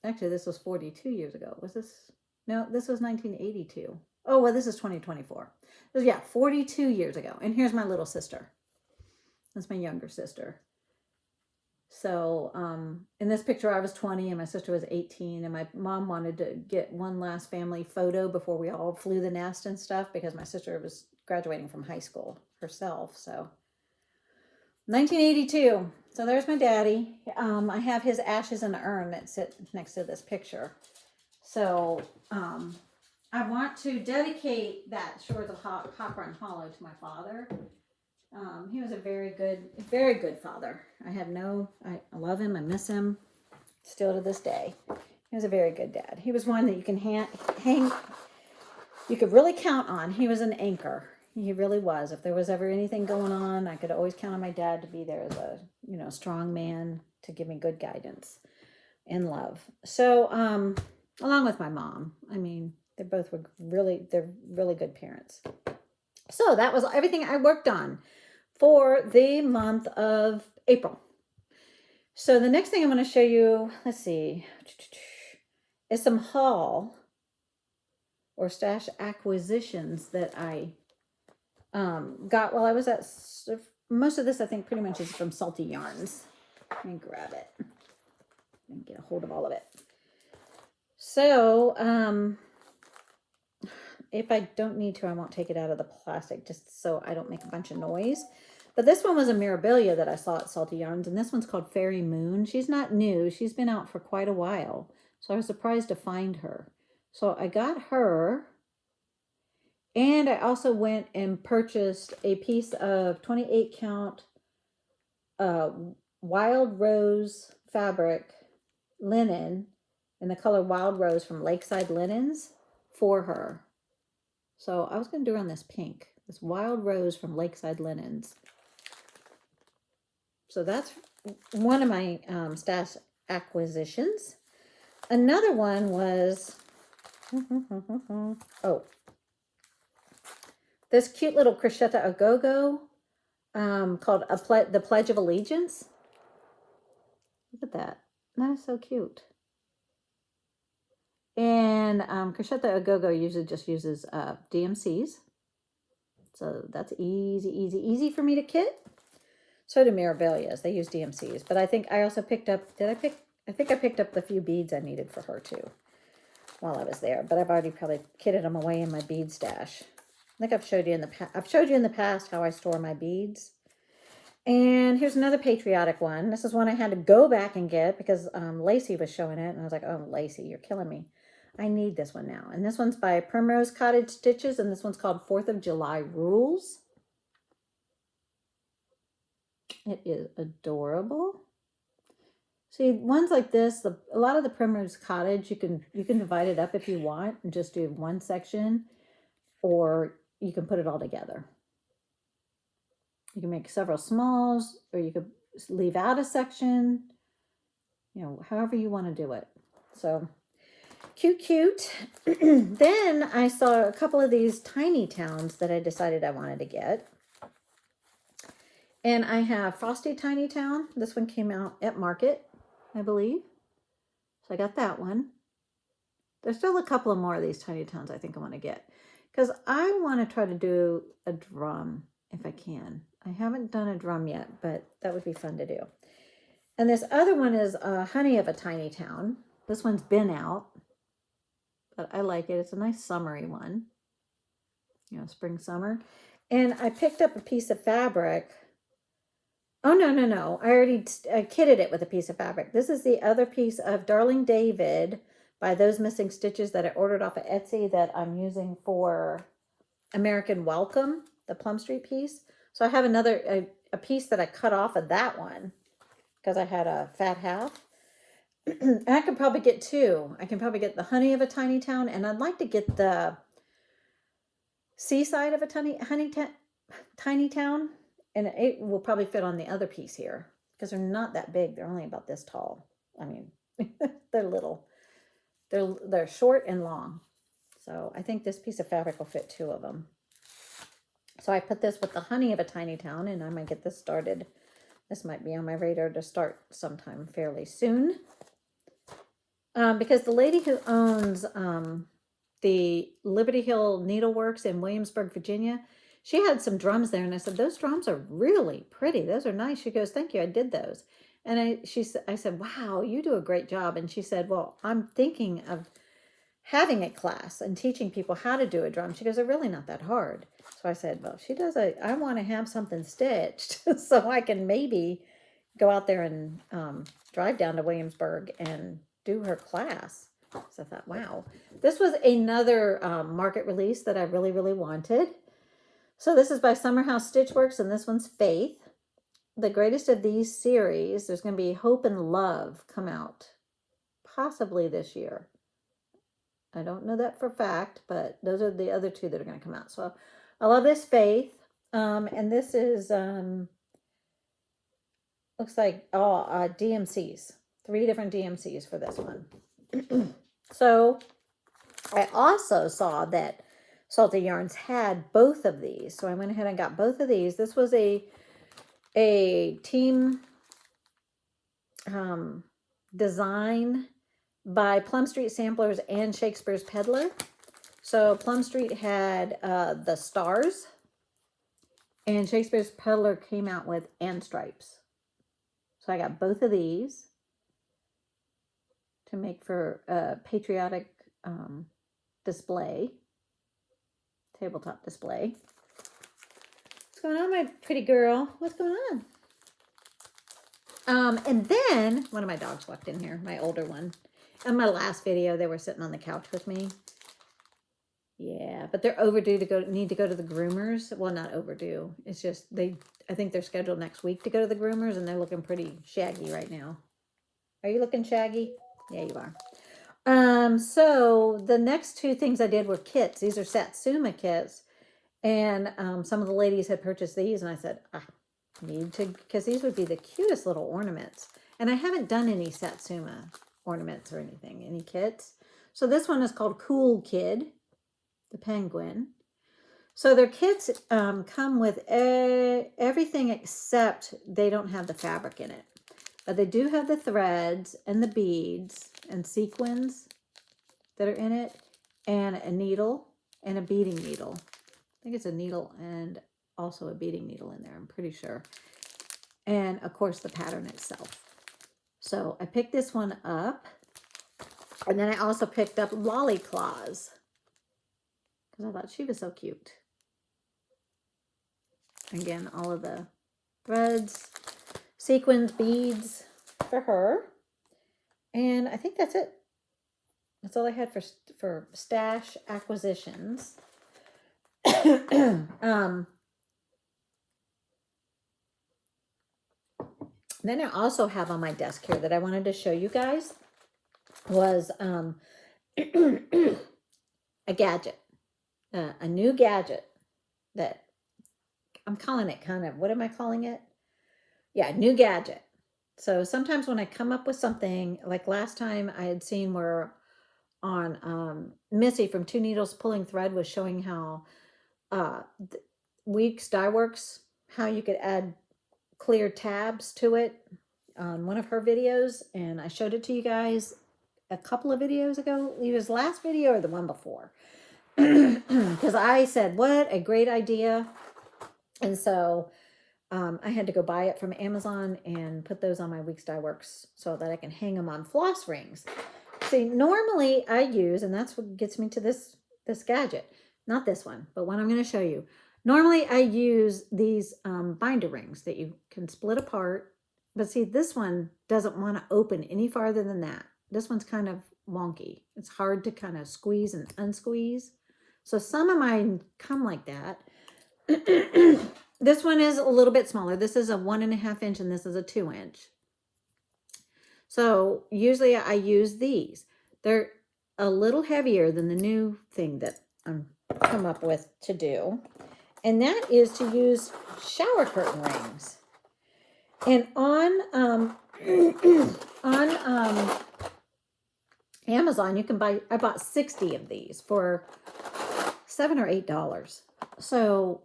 actually this was 42 years ago. Was this? No, this was 1982. Oh, well, this is 2024. So yeah, 42 years ago. And here's my little sister. That's my younger sister. So, in this picture I was 20 and my sister was 18, and my mom wanted to get one last family photo before we all flew the nest and stuff because my sister was graduating from high school herself. So 1982. So there's my daddy. I have his ashes in an urn that sit next to this picture. So I want to dedicate that Shores of Hawk Run Hollow to my father. He was a very good father. I love him. I miss him still to this day. He was a very good dad. He was one that you can hang you could really count on. He was an anchor. He really was. If there was ever anything going on, I could always count on my dad to be there as a, strong man to give me good guidance and love. So, along with my mom, I mean, they're really good parents. So that was everything I worked on for the month of April. So the next thing I'm going to show you, let's see, is some haul or stash acquisitions that I got while I was at, most of this I think pretty much is from Salty Yarns. Let me grab it and get a hold of all of it. So, if I don't need to, I won't take it out of the plastic just so I don't make a bunch of noise. But this one was a Mirabilia that I saw at Salty Yarns, and this one's called Fairy Moon. She's not new. She's been out for quite a while. So I was surprised to find her. So I got her. And I also went and purchased a piece of 28 count wild rose fabric linen in the color Wild Rose from Lakeside Linens for her. So I was going to do her on this pink, this Wild Rose from Lakeside Linens. So that's one of my stash acquisitions. Another one was, this cute little Crocetta A Go-Go called The Pledge of Allegiance. Look at that. That is so cute. And Crocetta A Go-Go usually just uses DMCs. So that's easy for me to kit. So do Mirabilias. They use DMCs. But I think I also picked up, I think I picked up the few beads I needed for her too while I was there. But I've already probably kitted them away in my bead stash. I think I've showed you in the past how I store my beads. And here's another patriotic one. This is one I had to go back and get because Lacey was showing it. And I was like, oh, Lacey, you're killing me. I need this one now. And this one's by Primrose Cottage Stitches. And this one's called 4th of July Rules. It is adorable. See, ones like this, a lot of the Primrose Cottage, you can divide it up if you want and just do one section. Or you can put it all together. You can make several smalls, or you could leave out a section, however you want to do it. So cute. Then I saw a couple of these tiny towns that I decided I wanted to get. And I have Frosty Tiny Town. This one came out at Market, I believe. So I got that one. There's still a couple of more of these tiny towns I think I want to get. Because I want to try to do a drum if I can. I haven't done a drum yet, but that would be fun to do. And this other one is Honey of a Tiny Town. This one's been out, but I like it. It's a nice summery one. Spring, summer. And I picked up a piece of fabric. Oh, no. I already kitted it with a piece of fabric. This is the other piece of Darling David by Those Missing Stitches that I ordered off of Etsy that I'm using for American Welcome, the Plum Street piece. So I have another, a piece that I cut off of that one because I had a fat half. And I could probably get two. I can probably get the Honey of a Tiny Town, and I'd like to get the Seaside of a Tiny Town. And it will probably fit on the other piece here because they're not that big. They're only about this tall. I mean, they're little. They're short and long. So I think this piece of fabric will fit two of them. So I put this with the Honey of a Tiny Town, and I might get this started. This might be on my radar to start sometime fairly soon. Because the lady who owns the Liberty Hill Needleworks in Williamsburg, Virginia, she had some drums there, and I said, those drums are really pretty. Those are nice. She goes, thank you. I did those. And I said, wow, you do a great job. And she said, well, I'm thinking of having a class and teaching people how to do a drum. She goes, they're really not that hard. So I said, well, I want to have something stitched so I can maybe go out there and drive down to Williamsburg and do her class. So I thought, wow. This was another market release that I really, really wanted. So this is by Summerhouse Stitchworks, and this one's Faith. The greatest of these series, there's going to be Hope and Love come out possibly this year. I don't know that for a fact, but those are the other two that are going to come out. So I love this Faith. And this is, looks like, DMCs. 3 different DMCs for this one. So I also saw that Salty Yarns had both of these. So I went ahead and got both of these. This was a team design by Plum Street Samplers and Shakespeare's Peddler. So Plum Street had the stars, and Shakespeare's Peddler came out with and stripes. So I got both of these to make for a patriotic display, tabletop display. What's going on, my pretty girl? What's going on? And then one of my dogs walked in here, my older one. In my last video, they were sitting on the couch with me. Yeah, but they're overdue to need to go to the groomers. Well, not overdue. It's just I think they're scheduled next week to go to the groomers, and they're looking pretty shaggy right now. Are you looking shaggy? Yeah, you are. So the next 2 things I did were kits. These are Satsuma kits. And some of the ladies had purchased these, and I said, I need to, because these would be the cutest little ornaments. And I haven't done any Satsuma ornaments or anything, any kits. So this one is called Cool Kid, the penguin. So their kits come with everything except they don't have the fabric in it. But they do have the threads and the beads and sequins that are in it, and a needle and a beading needle. I think it's a needle and also a beading needle in there, I'm pretty sure. And of course the pattern itself. So I picked this one up. And then I also picked up Lolly Claus, because I thought she was so cute. Again, all of the threads, sequins, beads for her. And I think that's it. That's all I had for stash acquisitions. Then I also have on my desk here that I wanted to show you guys was a gadget, a new gadget that I'm calling it kind of, what am I calling it? Yeah, new gadget. So sometimes when I come up with something, like last time I had seen where on Missy from 2 Needles Pulling Thread was showing how Weeks Dye Works, how you could add clear tabs to it on one of her videos, and I showed it to you guys a couple of videos ago. It was last video or the one before, because I said what a great idea. And so I had to go buy it from Amazon and put those on my Weeks Dye Works so that I can hang them on floss rings. See, normally I use, and that's what gets me to this gadget, not this one, but one I'm going to show you. Normally I use these binder rings that you can split apart, but see, this one doesn't want to open any farther than that. This one's kind of wonky. It's hard to kind of squeeze and unsqueeze. So some of mine come like that. This one is a little bit smaller. This is a 1.5 inch and this is a 2 inch. So usually I use these. They're a little heavier than the new thing that I'm come up with to do. And that is to use shower curtain rings. And on Amazon, you can buy, I bought 60 of these for $7 or $8. So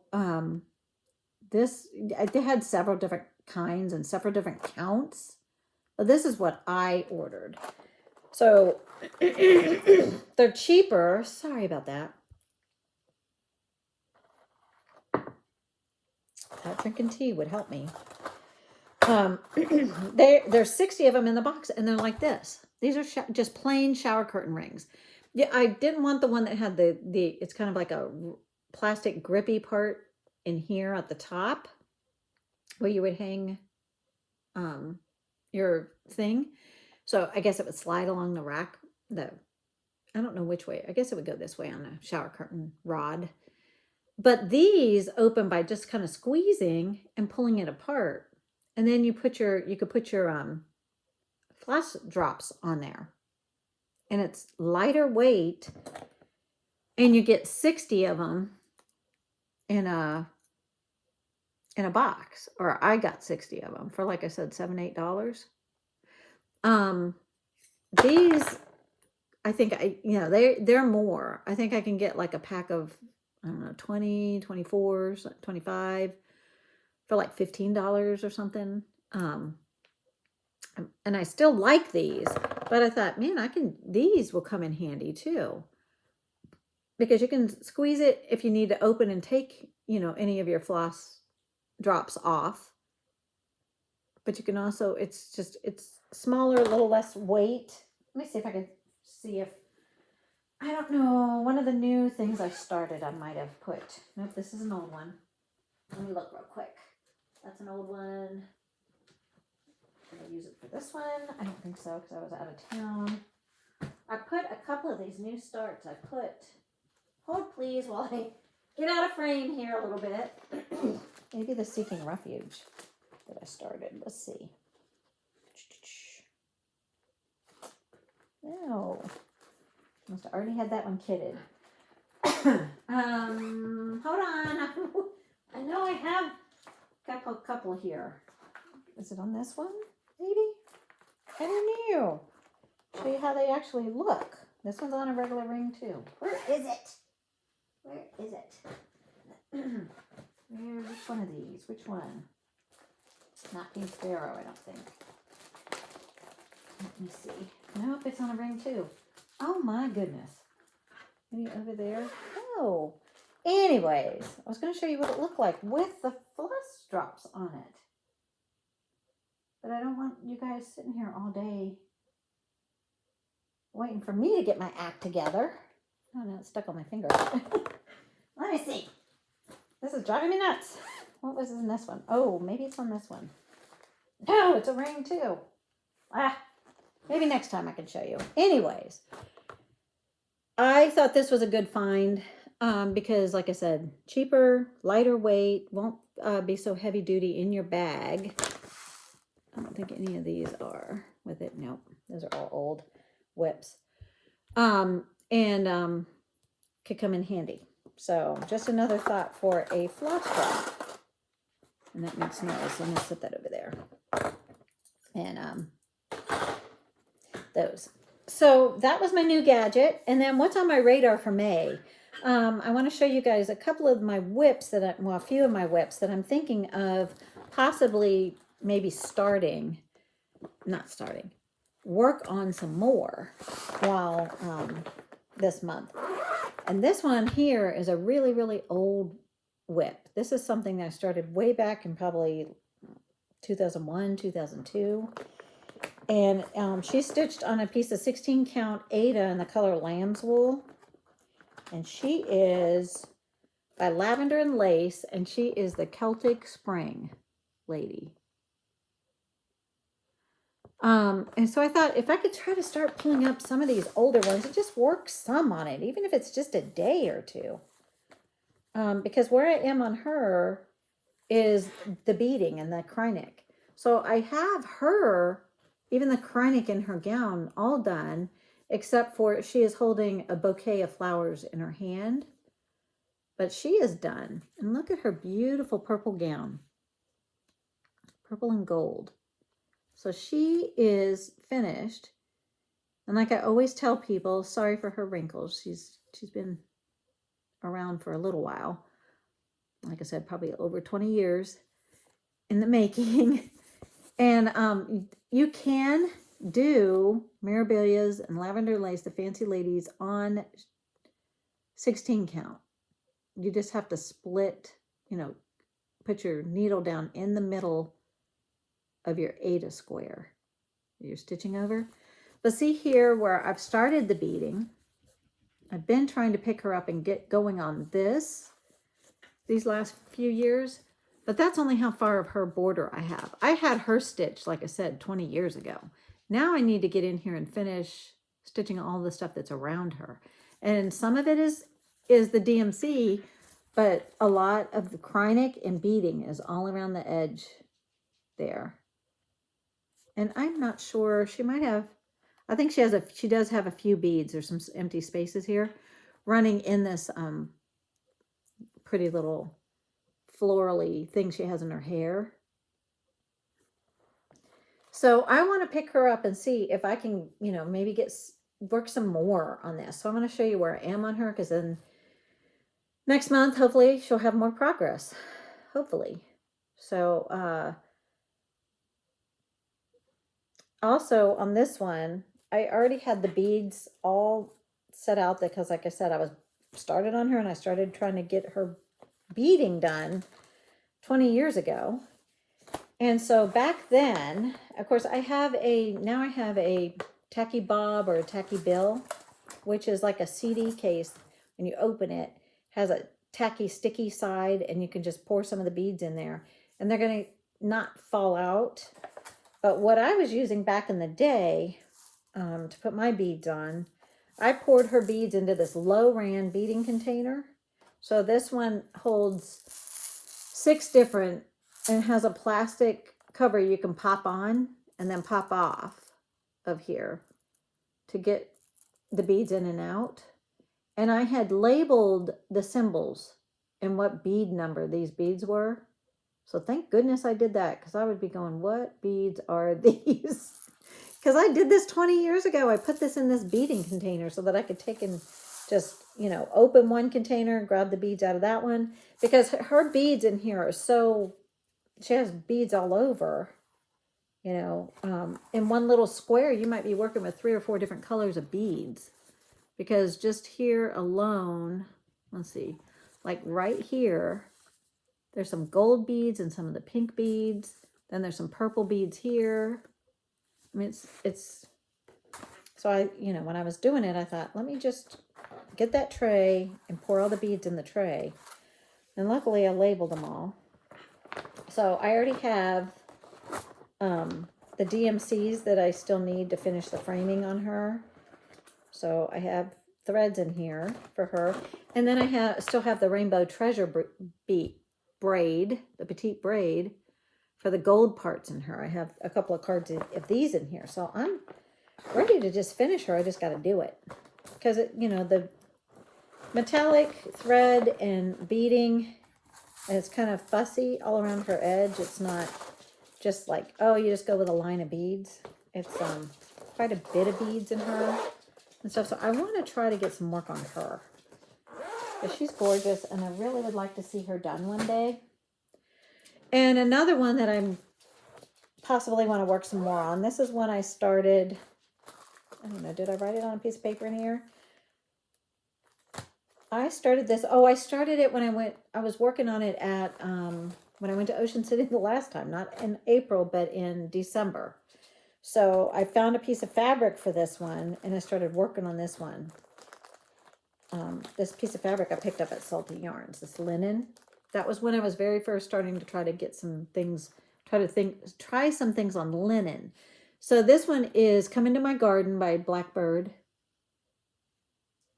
they had several different kinds and several different counts, but this is what I ordered. So they're cheaper. Sorry about that. That drinking tea would help me. There's 60 of them in the box, and they're like this. These are just plain shower curtain rings. Yeah, I didn't want the one that had the it's kind of like a plastic grippy part in here at the top where you would hang your thing. So I guess it would slide along the rack. I don't know which way. I guess it would go this way on a shower curtain rod. But these open by just kind of squeezing and pulling it apart. And then you could put your floss drops on there. and it's lighter weight, and you get 60 of them in a box, or I got 60 of them for, like I said, $7, $8. These, I think they're more. I think I can get like a pack of, I don't know, 20, 24, 25 for like $15 or something. And I still like these, but I thought, man, these will come in handy too. Because you can squeeze it if you need to open and take, any of your floss drops off. But you can also, it's smaller, a little less weight. Let me see if I can see if, I don't know, one of the new things I started, I might have put. Nope, this is an old one. Let me look real quick. That's an old one. Can I use it for this one? I don't think so, because I was out of town. I put a couple of these new starts. Hold please while I get out of frame here a little bit. Maybe the Seeking Refuge that I started. Let's see. No. Must have already had that one kitted. Hold on. I know I have a couple here. Is it on this one? Maybe? I don't know. Show you how they actually look. This one's on a regular ring too. Where is it? Where is it? Which one of these? Which one? Not Pink Sparrow, I don't think. Let me see. Nope, it's on a ring too. Oh my goodness. Maybe over there? Oh. Anyways, I was going to show you what it looked like with the floss drops on it. But I don't want you guys sitting here all day waiting for me to get my act together. Oh no, it's stuck on my finger. Let me see. This is driving me nuts. What was in this one? Oh, maybe it's on this one. No, it's a ring too. Maybe next time I can show you. Anyways, I thought this was a good find because, like I said, cheaper, lighter weight, won't be so heavy duty in your bag. I don't think any of these are with it. Nope, those are all old whips. And could come in handy. So just another thought for a floss drop. And that makes noise. So I'm going to set that over there. And those. So that was my new gadget. And then what's on my radar for May? I want to show you guys a couple of my whips a few of my whips that I'm thinking of possibly maybe work on some more while this month. And this one here is a really, really old whip. This is something that I started way back in probably 2001, 2002. And she stitched on a piece of 16 count Ada in the color lamb's wool. And she is by Lavender and Lace, and she is the Celtic Spring lady. And so I thought if I could try to start pulling up some of these older ones and just work some on it, even if it's just a day or two. Because where I am on her is the beading and the krynic. So I have her, even the krynic in her gown, all done, except for she is holding a bouquet of flowers in her hand. But she is done. And look at her beautiful purple gown. Purple and gold. So she is finished. And like I always tell people, sorry for her wrinkles. She's been around for a little while. Like I said, probably over 20 years in the making. And you can do Mirabilias and Lavender Lace, the Fancy Ladies, on 16 count. You just have to split, put your needle down in the middle of your Ada square you're stitching over. But see here where I've started the beading. I've been trying to pick her up and get going on these last few years, but that's only how far of her border I have. I had her stitched, like I said, 20 years ago. Now I need to get in here and finish stitching all the stuff that's around her. And some of it is the DMC, but a lot of the krynic and beading is all around the edge there. And I'm not sure, she might have, I think she does have a few beads. There's some empty spaces here running in this pretty little florally thing she has in her hair. So I want to pick her up and see if I can, you know, maybe work some more on this. So I'm going to show you where I am on her, because then next month, hopefully, she'll have more progress. Hopefully. So, also on this one, I already had the beads all set out because, like I said, I was started on her and I started trying to get her beading done 20 years ago. And so back then, of course, now I have a tacky bob or a tacky bill, which is like a CD case. When you open it, has a tacky sticky side, and you can just pour some of the beads in there and they're going to not fall out. But what I was using back in the day to put my beads on, I poured her beads into this low-ran beading container. So this one holds 6 different, and has a plastic cover you can pop on and then pop off of here to get the beads in and out. And I had labeled the symbols and what bead number these beads were. So thank goodness I did that, because I would be going, what beads are these? Because I did this 20 years ago. I put this in this beading container so that I could take and just, you know, open one container and grab the beads out of that one. Because her beads in here are so, she has beads all over, you know. In one little square, you might be working with 3 or 4 different colors of beads. Because just here alone, let's see, like right here, there's some gold beads and some of the pink beads. Then there's some purple beads here. I mean, so I, you know, when I was doing it, I thought, let me just get that tray and pour all the beads in the tray. And luckily I labeled them all. So I already have the DMCs that I still need to finish the framing on her. So I have threads in here for her. And then I still have the Rainbow Treasure braid, the petite braid for the gold parts in her. I have a couple of cards of these in here. So I'm ready to just finish her. I just got to do it. Because, you know, the metallic thread and beading, and it's kind of fussy all around her edge. It's not just like, oh, you just go with a line of beads. It's quite a bit of beads in her and stuff. So I want to try to get some work on her. But she's gorgeous, and I really would like to see her done one day. And another one that I'm possibly want to work some more on. This is when I started. I don't know, did I write it on a piece of paper in here? I started this. Oh, I started it when I was working on it at, when I went to Ocean City the last time, not in April, but in December. So I found a piece of fabric for this one, and I started working on this one. This piece of fabric I picked up at Salty Yarns, this linen. That was when I was very first starting to try to get some things, try some things on linen. So this one is Come Into My Garden by Blackbird.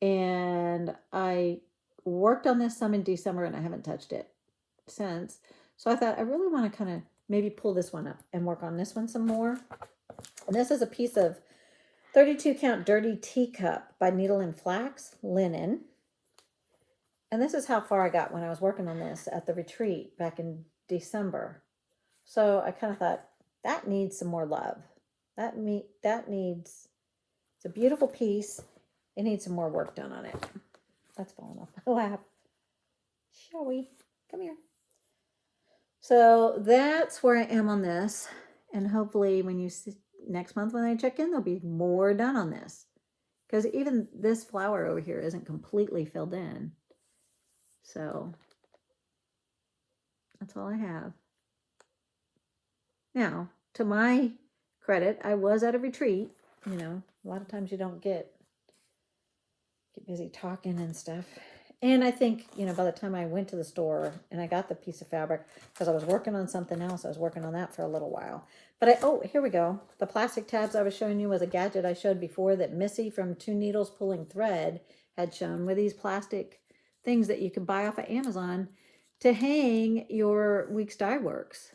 And I worked on this some in December, and I haven't touched it since. So I thought I really want to kind of maybe pull this one up and work on this one some more. And this is a piece of 32 count Dirty Teacup by Needle and Flax linen. And this is how far I got when I was working on this at the retreat back in December. So I kind of thought, that needs some more love. It's a beautiful piece. It needs some more work done on it. That's falling off my lap. Shall we? Come here. So that's where I am on this. And hopefully when you see next month when I check in, there'll be more done on this. Because even this flower over here isn't completely filled in. So that's all I have. Now, to my credit, I was at a retreat. You know, a lot of times you don't get busy talking and stuff. And I think, you know, by the time I went to the store and I got the piece of fabric, because I was working on something else, I was working on that for a little while. But oh, here we go. The plastic tabs I was showing you was a gadget I showed before that Missy from Two Needles Pulling Thread had shown, with these plastic things that you can buy off of Amazon to hang your Weeks Dye Works.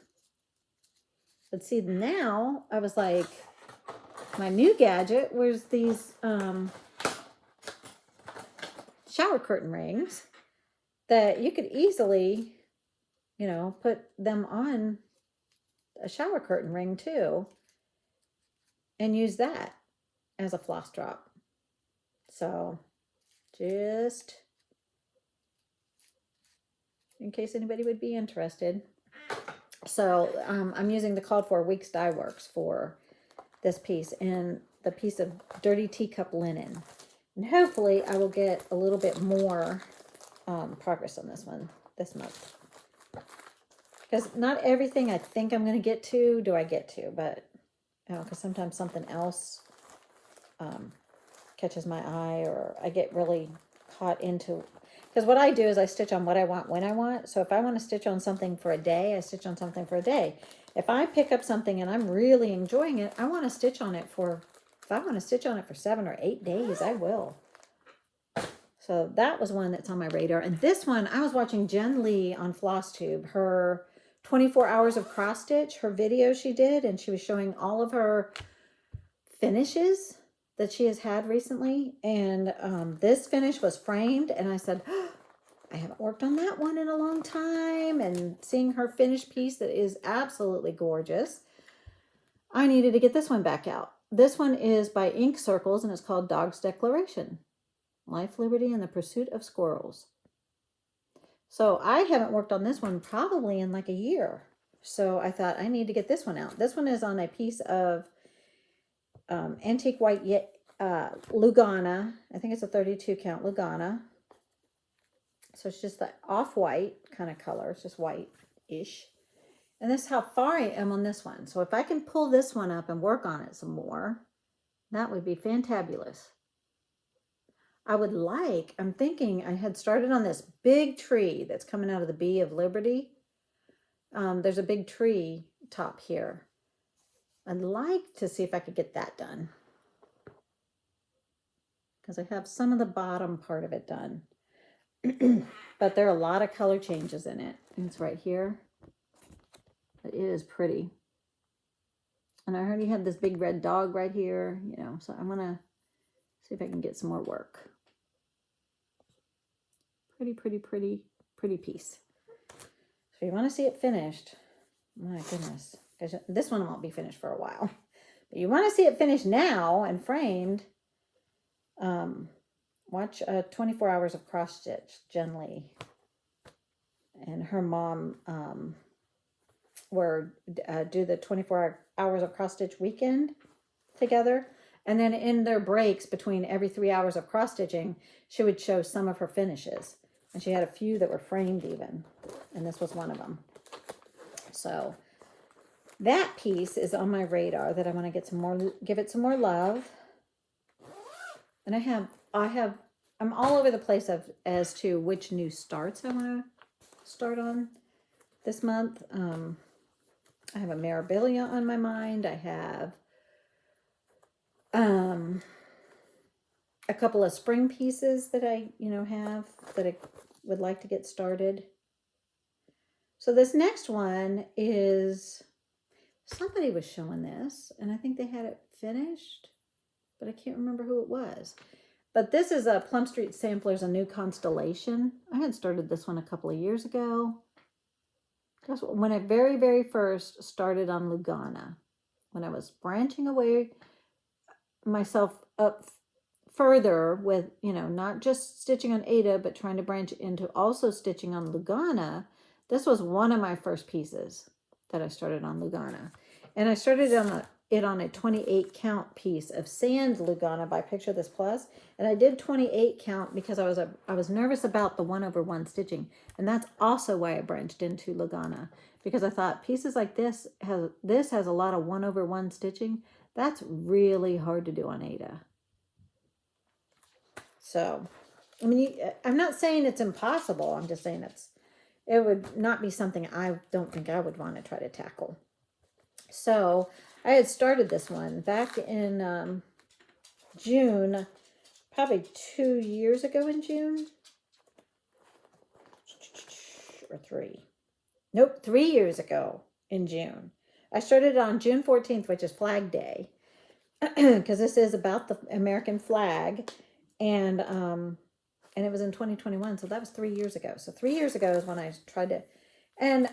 But see, now I was like, my new gadget was these shower curtain rings that you could easily, you know, put them on a shower curtain ring too and use that as a floss drop. So just in case anybody would be interested. So I'm using the called for Weeks Dye Works for this piece and the piece of dirty teacup linen. And hopefully I will get a little bit more progress on this one this month. Because not everything I think I'm going to get to, do I get to. But, you know, because sometimes something else catches my eye or I get really caught into. Because what I do is I stitch on what I want when I want. So if I want to stitch on something for a day, I stitch on something for a day. If I pick up something and I'm really enjoying it, I want to stitch on it for, if I want to stitch on it for 7 or 8 days, I will. So that was one that's on my radar. And this one, I was watching Jen Lee on Flosstube, her 24 hours of cross stitch, her video she did, and she was showing all of her finishes that she has had recently. And this finish was framed, and I said, oh, I haven't worked on that one in a long time. And seeing her finished piece that is absolutely gorgeous, I needed to get this one back out. This one is by Ink Circles, and it's called Dog's Declaration. Life, Liberty, and the Pursuit of Squirrels. So I haven't worked on this one probably in like a year. So I thought I need to get this one out. This one is on a piece of antique white Lugana. I think it's a 32 count Lugana. So it's just the off-white kind of color. It's just white-ish. And this is how far I am on this one. So if I can pull this one up and work on it some more, that would be fantabulous. I'm thinking I had started on this big tree that's coming out of the Bee of Liberty. There's a big tree top here. I'd like to see if I could get that done. Because I have some of the bottom part of it done. But there are a lot of color changes in it. And it's right here. But it is pretty. And I already have this big red dog right here, you know, so I'm going to see if I can get some more work. Pretty piece. So you want to see it finished. My goodness. This one won't be finished for a while. But you want to see it finished now and framed. Watch 24 Hours of Cross Stitch, Jen Lee. And her mom do the 24 Hours of Cross Stitch weekend together. And then in their breaks between every 3 hours of cross stitching, she would show some of her finishes. And she had a few that were framed even. And this was one of them. So that piece is on my radar that I want to get some more, give it some more love. And I'm all over the place as to which new starts I want to start on this month. I have a Mirabilia on my mind. I have a couple of spring pieces that I, have that I would like to get started. So this next one is, somebody was showing this, and I think they had it finished, but I can't remember who it was. But this is a Plum Street Samplers, A New Constellation. I had started this one a couple of years ago. That's when I very, very first started on Lugana. When I was branching away myself up further with, not just stitching on Ada, but trying to branch into also stitching on Lugana. This was one of my first pieces that I started on Lugana. And I started on a 28 count piece of Sand Lugana by Picture This Plus. And I did 28 count because I was nervous about the 1/1 stitching. And that's also why I branched into Lugana. Because I thought pieces like this has a lot of 1/1 stitching. That's really hard to do on Ada. So, I mean, I'm not saying it's impossible. I'm just saying it would not be something I don't think I would want to try to tackle. So I had started this one back in June, probably 2 years ago in June. Or 3. Nope, 3 years ago in June. I started on June 14th, which is Flag Day. because this is about the American flag, and it was in 2021, so that was 3 years ago. So 3 years ago is when I tried to, and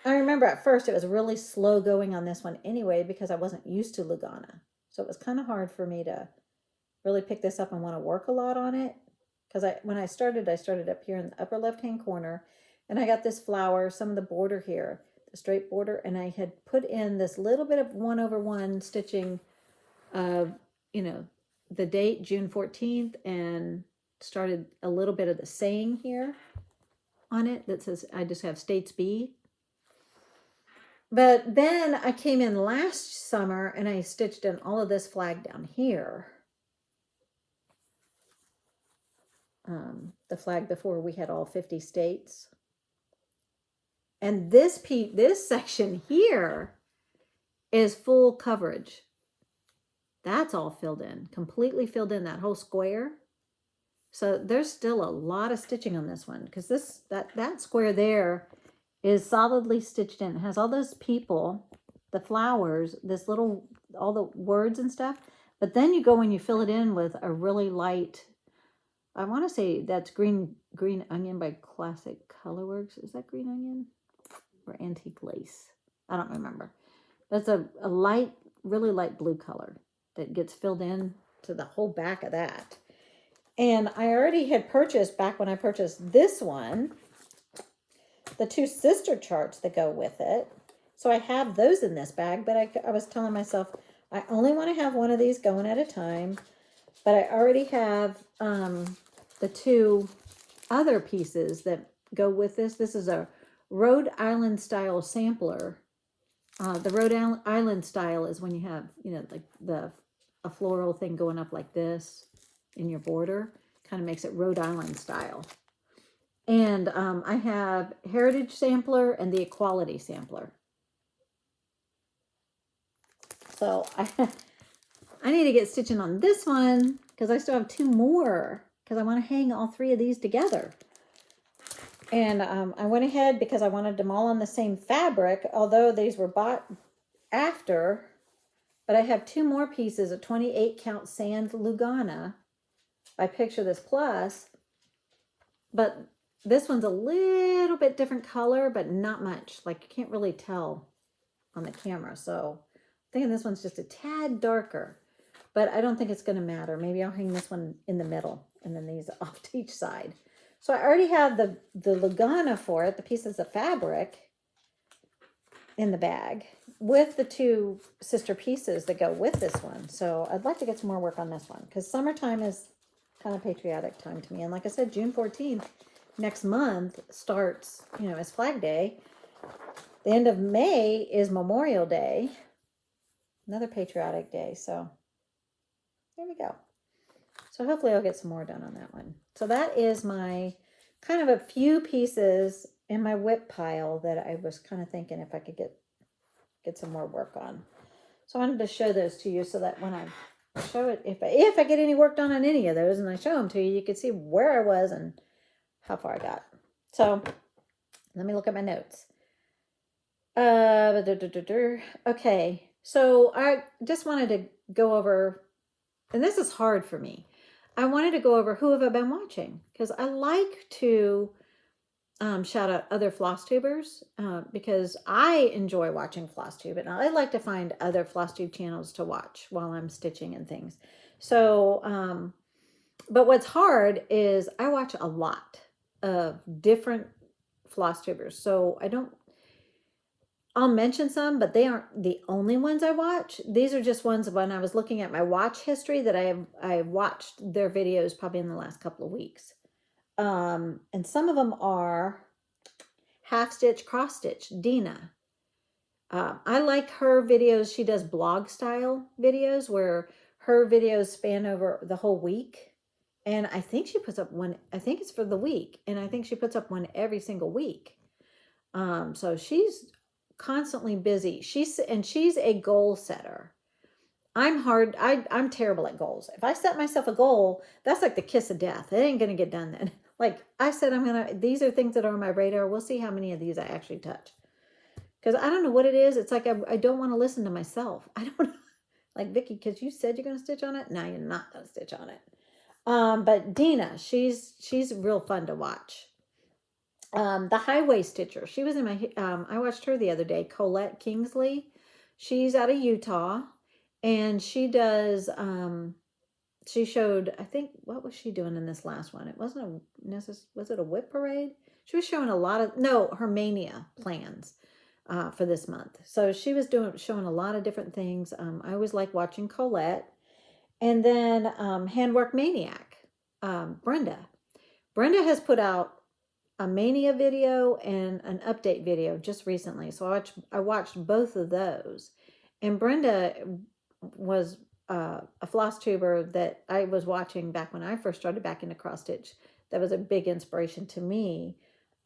I remember at first it was really slow going on this one anyway because I wasn't used to Lugana, so it was kind of hard for me to really pick this up and want to work a lot on it. Because when I started up here in the upper left hand corner, and I got this flower, some of the border here, the straight border, and I had put in this little bit of 1/1 stitching of, you know, the date June 14th, and started a little bit of the saying here on it that says I just have States B. But then I came in last summer and I stitched in all of this flag down here. The flag before we had all 50 states. And this section here is full coverage. That's all filled in, completely filled in, that whole square. So there's still a lot of stitching on this one, because that square there is solidly stitched in. It has all those people, the flowers, this little, all the words and stuff. But then you go and you fill it in with a really light, I want to say that's Green Onion by Classic Colorworks. Is that Green Onion or Antique Lace? I don't remember. That's a light, really light blue color that gets filled in to the whole back of that. And I already had purchased, back when I purchased this one, the 2 sister charts that go with it. So I have those in this bag, but I was telling myself, I only want to have one of these going at a time. But I already have the 2 other pieces that go with this. This is a Rhode Island style sampler. The Rhode Island style is when you have, you know, like a floral thing going up like this in your border. Kind of makes it Rhode Island style. And I have Heritage Sampler and the Equality Sampler. So I need to get stitching on this one because I still have 2 more because I want to hang all 3 of these together. And I went ahead because I wanted them all on the same fabric, although these were bought after. But I have 2 more pieces of 28 count sand Lugana by Picture This Plus. But this one's a little bit different color, but not much. Like, you can't really tell on the camera. So I'm thinking this one's just a tad darker. But I don't think it's going to matter. Maybe I'll hang this one in the middle and then these off to each side. So I already have the Lugana for it, the pieces of fabric in the bag with the 2 sister pieces that go with this one. So I'd like to get some more work on this one because summertime is kind of patriotic time to me. And like I said, June 14th, next month starts, you know, as Flag Day. The end of May is Memorial Day, another patriotic day. So there we go. So hopefully I'll get some more done on that one. So that is my kind of a few pieces in my whip pile that I was kind of thinking if I could get some more work on. So I wanted to show those to you so that when I show it, if I get any work done on any of those and I show them to you, you can see where I was and how far I got. So let me look at my notes. Okay, so I just wanted to go over, and this is hard for me. I wanted to go over who have I been watching, because I like to shout out other Flosstubers because I enjoy watching Flosstube, and I like to find other Flosstube channels to watch while I'm stitching and things. So, but what's hard is I watch a lot of different Flosstubers. So I'll mention some, but they aren't the only ones I watch. These are just ones when I was looking at my watch history that I watched their videos probably in the last couple of weeks. And some of them are Half Stitch, Cross Stitch, Dina. I like her videos. She does blog style videos where her videos span over the whole week. And I think she puts up one, I think it's for the week. And I think she puts up one every single week. So she's constantly busy. She's a goal setter. I'm terrible at goals. If I set myself a goal, that's like the kiss of death. It ain't going to get done then. Like I said, these are things that are on my radar. We'll see how many of these I actually touch. Because I don't know what it is. It's like I don't want to listen to myself. I don't know. Like, Vicky, because you said you're going to stitch on it. Now you're not going to stitch on it. But Dina, she's real fun to watch. The Highway Stitcher. She was in my, I watched her the other day, Colette Kingsley. She's out of Utah, and she does, she showed, I think, what was she doing in this last one? It wasn't was it a whip parade? She was showing a lot of, no, her mania plans for this month. So she was showing a lot of different things. I always like watching Colette. And then Handwork Maniac, Brenda. Brenda has put out a mania video and an update video just recently. So I watched both of those. And Brenda was a floss tuber that I was watching back when I first started back into cross stitch. That was a big inspiration to me.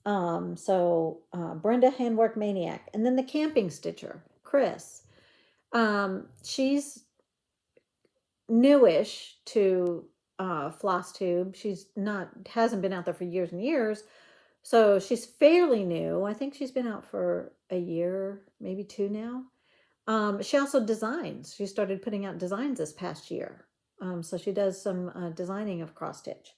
Brenda, Handwork Maniac. And then the Camping Stitcher, Chris. She's newish to Flosstube. Hasn't been out there for years and years. So she's fairly new. I think she's been out for a year, maybe 2 now. She also designs. She started putting out designs this past year. So she does some designing of cross stitch.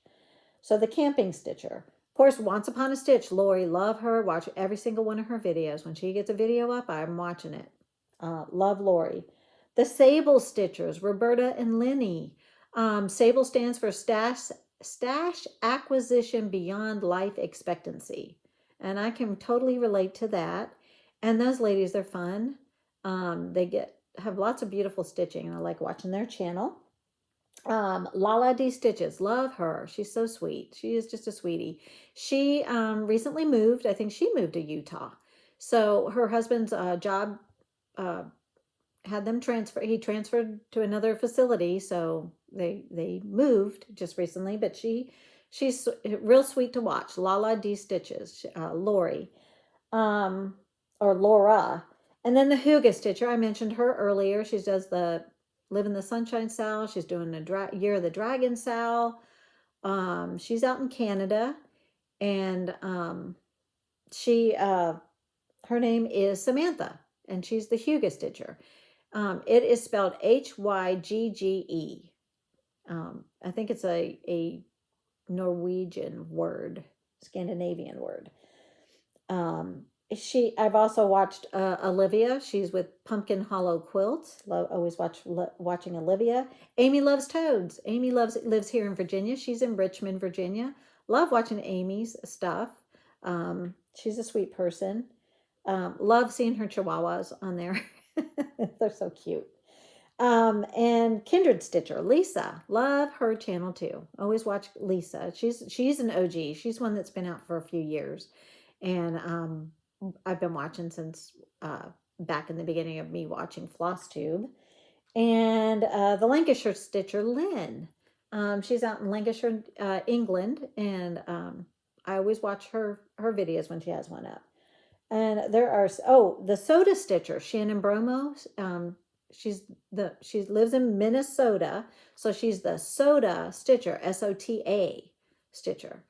So the Camping Stitcher. Of course, Once Upon a Stitch, Lori, love her. Watch every single one of her videos. When she gets a video up, I'm watching it. Love Lori. The Sable Stitchers, Roberta and Lenny. Sable stands for Stash Acquisition Beyond Life Expectancy. And I can totally relate to that. And those ladies, they're fun. They have lots of beautiful stitching, and I like watching their channel. Lala D Stitches, love her. She's so sweet. She is just a sweetie. She recently moved. I think she moved to Utah. So her husband's job had them transfer. He transferred to another facility, so they moved just recently. But she's real sweet to watch. Lala D Stitches, Lori, or Laura, and then the Huga Stitcher. I mentioned her earlier. She does the Live in the Sunshine Sal. She's doing the Year of the Dragon Sal. She's out in Canada, and her name is Samantha, and she's the Huga Stitcher. It is spelled Hygge. I think it's a Norwegian word, Scandinavian word. I've also watched Olivia. She's with Pumpkin Hollow Quilts. Always watching Olivia. Amy Loves Toads. Amy lives here in Virginia. She's in Richmond, Virginia. Love watching Amy's stuff. She's a sweet person. Love seeing her chihuahuas on there. They're so cute. And Kindred Stitcher, Lisa. Love her channel too. Always watch Lisa. She's an OG. She's one that's been out for a few years. And I've been watching since back in the beginning of me watching Flosstube. And the Lancashire Stitcher, Lynn. She's out in Lancashire, England, and I always watch her videos when she has one up. And there are the Soda Stitcher, Shannon Bromo. She lives in Minnesota, so she's the Soda Stitcher, SOTA Stitcher,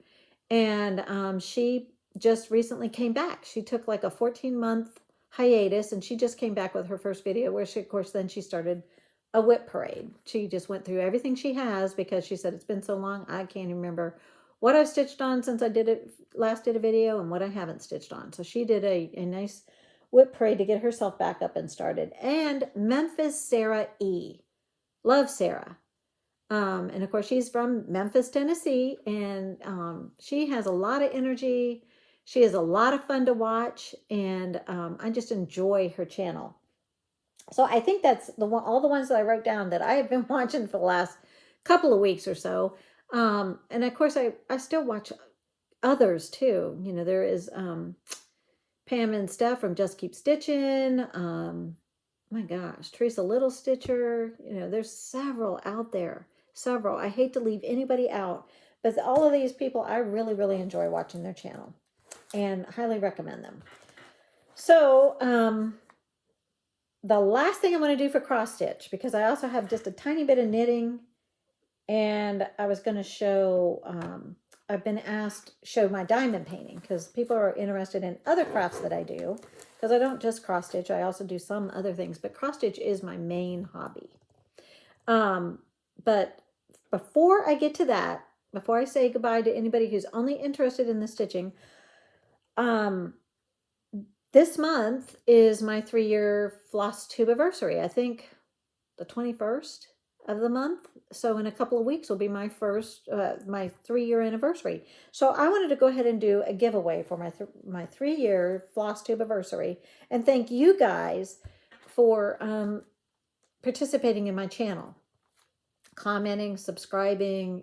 and she just recently came back. She took like a 14-month hiatus, and she just came back with her first video where she, of course, then she started a whip parade. She just went through everything she has because she said it's been so long, I can't even remember what I've stitched on since I last did a video and what I haven't stitched on. So she did a nice whip parade to get herself back up and started. And Memphis Sarah E. Love Sarah. And of course, she's from Memphis, Tennessee, and she has a lot of energy. She is a lot of fun to watch, and I just enjoy her channel. So I think that's all the ones that I wrote down that I have been watching for the last couple of weeks or so. And of course, I still watch others too. You know, there is Pam and Steph from Just Keep Stitching. My gosh, Teresa Little Stitcher. You know, there's several out there. Several. I hate to leave anybody out, but all of these people, I really, really enjoy watching their channel and highly recommend them. So, the last thing I'm going to do for cross stitch, because I also have just a tiny bit of knitting, and I was going to show, I've been asked show my diamond painting because people are interested in other crafts that I do, because I don't just cross stitch, I also do some other things, but cross stitch is my main hobby. But before I get to that, before I say goodbye to anybody who's only interested in the stitching, um, this month is my 3-year Flosstube anniversary. I think the 21st of the month. So in a couple of weeks will be my my 3-year anniversary. So I wanted to go ahead and do a giveaway for my 3-year Flosstube anniversary, and thank you guys for participating in my channel, commenting, subscribing,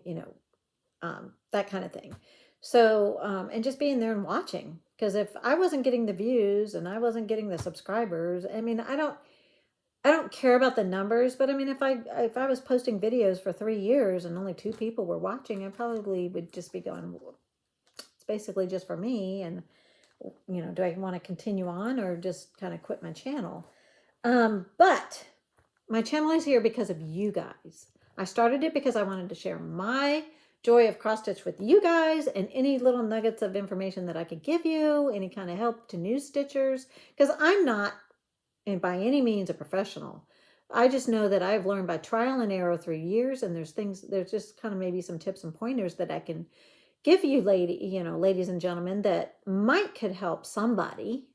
that kind of thing. So, and just being there and watching, because if I wasn't getting the views and I wasn't getting the subscribers, I mean, I don't care about the numbers, but I mean, if I was posting videos for 3 years and only 2 people were watching, I probably would just be going, well, it's basically just for me. And, do I want to continue on or just kind of quit my channel? But my channel is here because of you guys. I started it because I wanted to share my joy of cross stitch with you guys, and any little nuggets of information that I could give you, any kind of help to new stitchers, because I'm not, and by any means, a professional. I just know that I've learned by trial and error through years, and there's just kind of maybe some tips and pointers that I can give you, ladies and gentlemen, that could help somebody,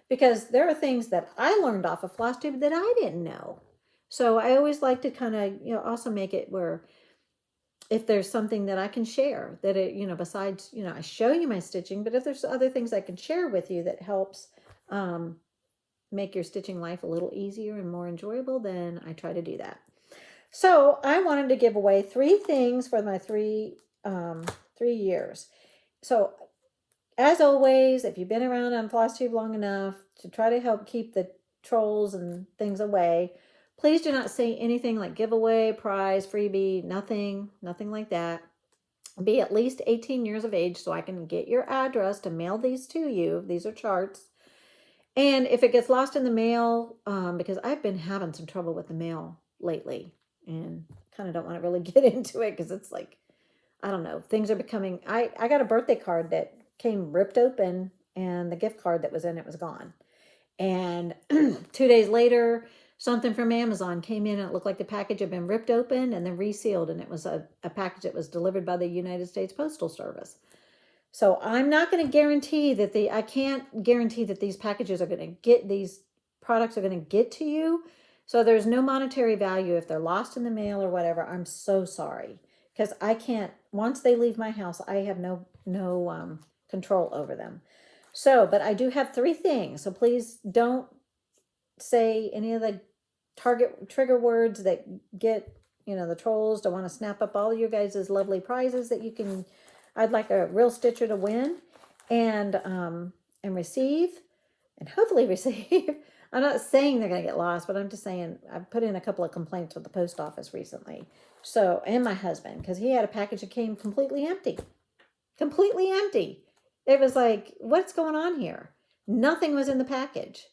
because there are things that I learned off of Flosstube that I didn't know. So I always like to kind of, also make it where if there's something that I can share that besides, I show you my stitching, but if there's other things I can share with you that helps make your stitching life a little easier and more enjoyable, then I try to do that. So I wanted to give away 3 things for my 3 years. So as always, if you've been around on Flosstube long enough to try to help keep the trolls and things away, please do not say anything like giveaway, prize, freebie, nothing like that. Be at least 18 years of age so I can get your address to mail these to you. These are charts. And if it gets lost in the mail, because I've been having some trouble with the mail lately, and kind of don't want to really get into it because it's like, I don't know, things are becoming, I got a birthday card that came ripped open, and the gift card that was in it was gone. And 2 days later, something from Amazon came in, and it looked like the package had been ripped open and then resealed, and it was a package that was delivered by the United States Postal Service. So I'm not going to guarantee that I can't guarantee that these packages are going to get, these products are going to get to you. So there's no monetary value if they're lost in the mail or whatever. I'm so sorry, because I can't, once they leave my house, I have no control over them. So, but I do have 3 things. So please don't say any of the trigger words that get, the trolls to want to snap up all of you guys' lovely prizes that you can. I'd like a real stitcher to win and receive, and hopefully receive. I'm not saying they're going to get lost, but I'm just saying I've put in a couple of complaints with the post office recently. So, and my husband, because he had a package that came completely empty. Completely empty. It was like, what's going on here? Nothing was in the package.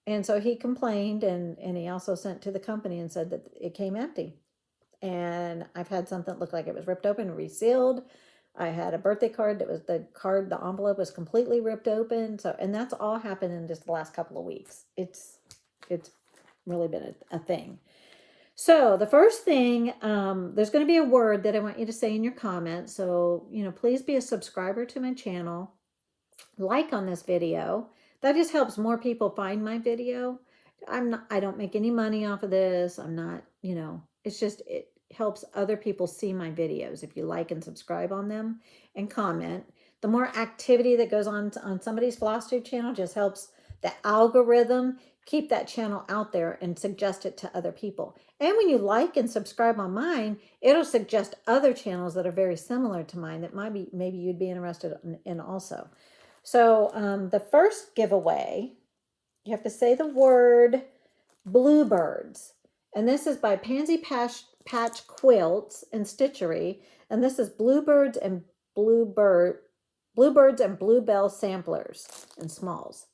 And so he complained, and he also sent to the company and said that it came empty. And I've had something look like it was ripped open and resealed. I had a birthday card that was the envelope was completely ripped open. So, and that's all happened in just the last couple of weeks. It's really been a thing. So the first thing, there's going to be a word that I want you to say in your comments. So, please be a subscriber to my channel, like on this video. That just helps more people find my video. I don't make any money off of this. I'm not, it's just, it helps other people see my videos. If you like and subscribe on them and comment, the more activity that goes on somebody's Flosstube channel just helps the algorithm keep that channel out there and suggest it to other people. And when you like and subscribe on mine, it'll suggest other channels that are very similar to mine that maybe you'd be interested in also. So the first giveaway, you have to say the word bluebirds. And this is by Pansy Patch Quilts and Stitchery. And this is bluebirds and bluebirds and bluebell samplers in smalls.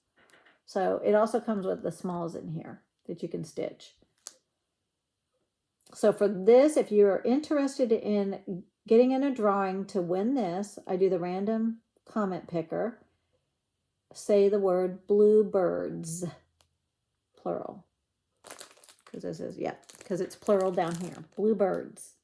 So it also comes with the smalls in here that you can stitch. So for this, if you're interested in getting in a drawing to win this, I do the random comment picker. Say the word bluebirds, plural. because this is, yeah, because it's plural down here. Bluebirds.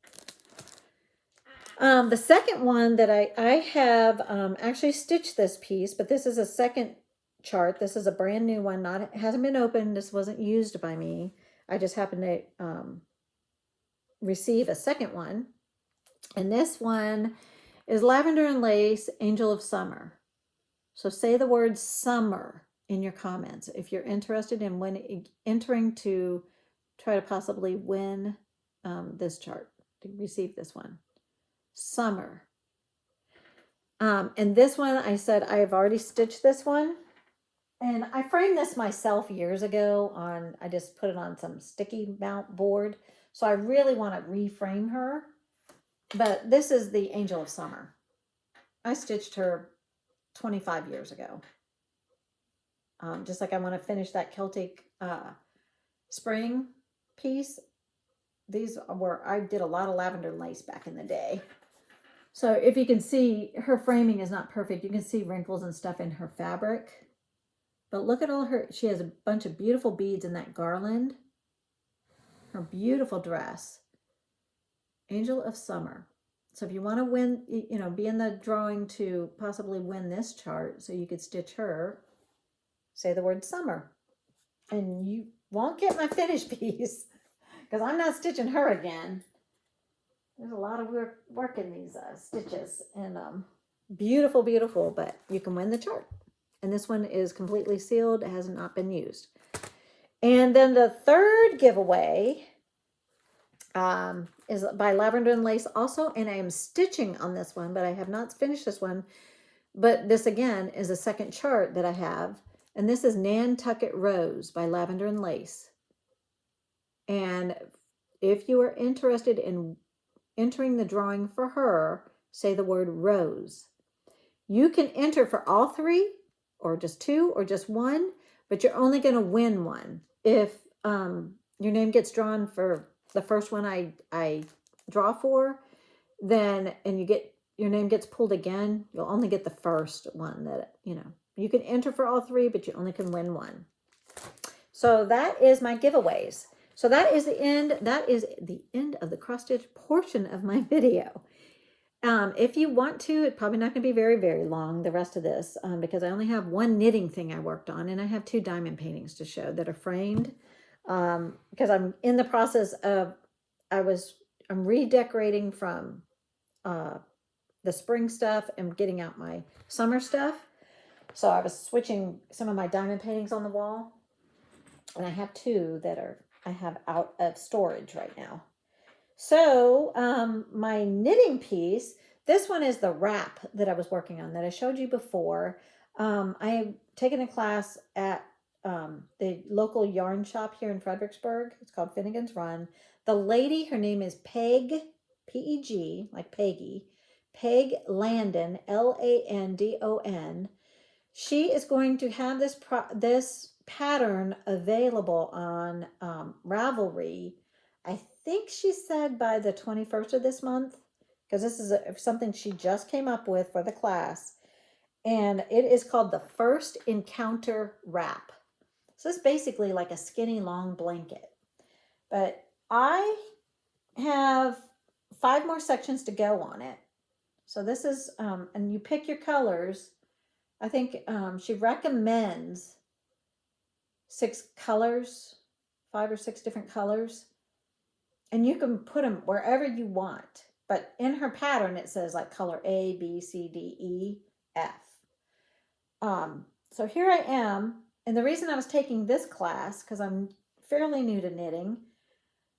The second one that I have actually stitched this piece, but this is a second chart. This is a brand new one. Not, it hasn't been opened. This wasn't used by me. I just happened to receive a second one. And this one is Lavender and Lace, Angel of Summer. So say the word summer in your comments if you're interested in entering to try to possibly win this chart, to receive this one. Summer. And this one, I said I have already stitched this one. And I framed this myself years ago on, I just put it on some sticky mount board. So I really want to reframe her. But this is the Angel of Summer. I stitched her 25 years ago. Just like I want to finish that Celtic spring piece. These were, I did a lot of lavender lace back in the day. So if you can see, her framing is not perfect. You can see wrinkles and stuff in her fabric. But look at all her, she has a bunch of beautiful beads in that garland. Her beautiful dress. Angel of Summer. So if you want to win, you know, be in the drawing to possibly win this chart, so you could stitch her, say the word summer. And you won't get my finished piece because I'm not stitching her again. There's a lot of work in these stitches. And beautiful, beautiful, but you can win the chart. And this one is completely sealed. It has not been used. And then the third giveaway is by Lavender and Lace also. And I am stitching on this one, but I have not finished this one. But this again is a second chart that I have. And this is Nantucket Rose by Lavender and Lace. And if you are interested in entering the drawing for her, say the word rose. You can enter for all three, or just two, or just one, but you're only going to win one. If your name gets drawn for the first one I draw for, then, and you get, your name gets pulled again, you'll only get the first one that, you know, you can enter for all three, but you only can win one. So that is my giveaways. So that is the end. That is the end of the cross stitch portion of my video. If you want to, it's probably not going to be very, very long, the rest of this, because I only have one knitting thing I worked on, and I have 2 diamond paintings to show that are framed, because I'm in the process of, I'm redecorating from the spring stuff and getting out my summer stuff. So I was switching some of my diamond paintings on the wall, and I have 2 that I have out of storage right now. So my knitting piece, this one is the wrap that I was working on that I showed you before. I have taken a class at the local yarn shop here in Fredericksburg. It's called Finnegan's Run. The lady, her name is Peg, P-E-G, like Peggy, Peg Landon, L-A-N-D-O-N. She is going to have this pattern available on Ravelry. I think she said by the 21st of this month, because this is something she just came up with for the class. And it is called the First Encounter Wrap. So it's basically like a skinny long blanket. But I have 5 more sections to go on it. So this is, and you pick your colors. I think she recommends 6 colors, 5 or 6 different colors. And you can put them wherever you want. But in her pattern, it says like color A, B, C, D, E, F. So here I am. And the reason I was taking this class, because I'm fairly new to knitting.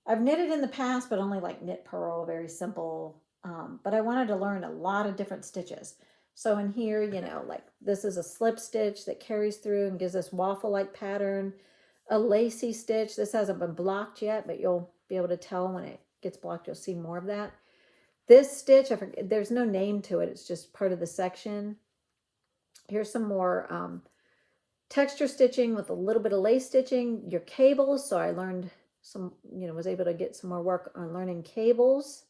I've knitted in the past, but only like knit purl, very simple. But I wanted to learn a lot of different stitches. So in here, you know, like this is a slip stitch that carries through and gives this waffle-like pattern. A lacy stitch. This hasn't been blocked yet, but you'll be able to tell when it gets blocked. You'll see more of that. This stitch, there's no name to it. It's just part of the section. Here's some more texture stitching with a little bit of lace stitching. Your cables. So I learned some, you know, was able to get some more work on learning cables.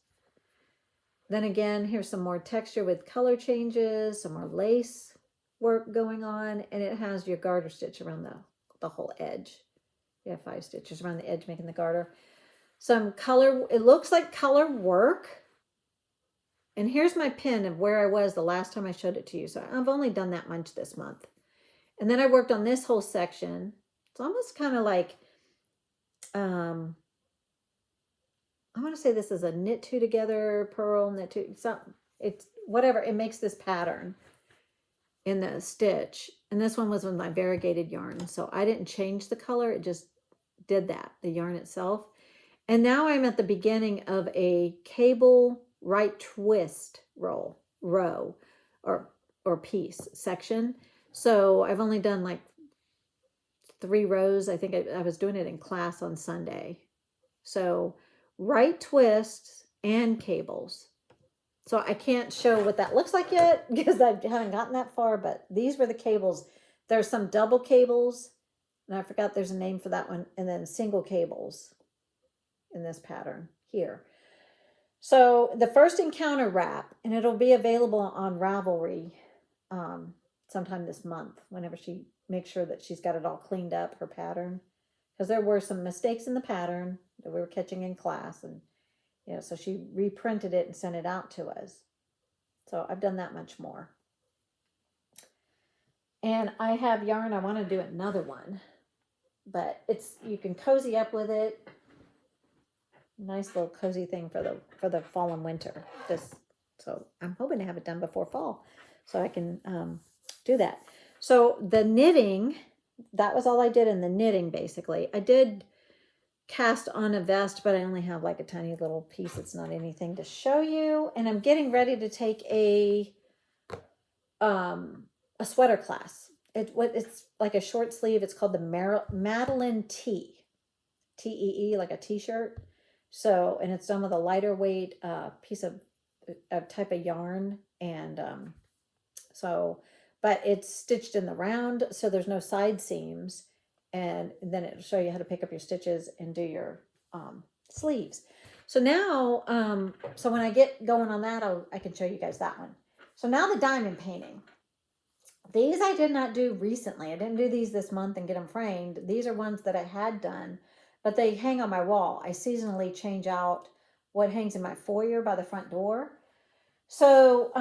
Then again, here's some more texture with color changes, some more lace work going on, and it has your garter stitch around the whole edge. Yeah, 5 stitches around the edge, making the garter. Some color, it looks like color work. And here's my pin of where I was the last time I showed it to you. So I've only done that much this month. And then I worked on this whole section. It's almost kind of like, I want to say this is a knit two together, purl, knit two, it's whatever. It makes this pattern in the stitch. And this one was with my variegated yarn. So I didn't change the color. It just did that, the yarn itself. And now I'm at the beginning of a cable right twist row or piece section. So I've only done like 3 rows. I think I was doing it in class on Sunday. So right twists and cables. So I can't show what that looks like yet because I haven't gotten that far, but these were the cables. There's some double cables, and I forgot there's a name for that one, and then single cables in this pattern here. So the first encounter wrap, and it'll be available on Ravelry sometime this month, whenever she makes sure that she's got it all cleaned up, her pattern, because there were some mistakes in the pattern that we were catching in class, and so she reprinted it and sent it out to us. So I've done that much more. And I have yarn. I want to do another one, but you can cozy up with it. Nice little cozy thing for the fall and winter. So I'm hoping to have it done before fall, so I can do that. So the knitting, that was all I did in the knitting. Basically, I did cast on a vest, but I only have like a tiny little piece. It's not anything to show you. And I'm getting ready to take a sweater class. It's like a short sleeve. It's called the Madeline Tee, Tee, like a t-shirt. So, and it's done with a lighter weight piece of type of yarn, and but it's stitched in the round, so there's no side seams, and then it'll show you how to pick up your stitches and do your sleeves. So now, so when I get going on that, I can show you guys that one. So now the diamond painting. These I did not do recently. I didn't do these this month and get them framed. These are ones that I had done, but they hang on my wall. I seasonally change out what hangs in my foyer by the front door. So,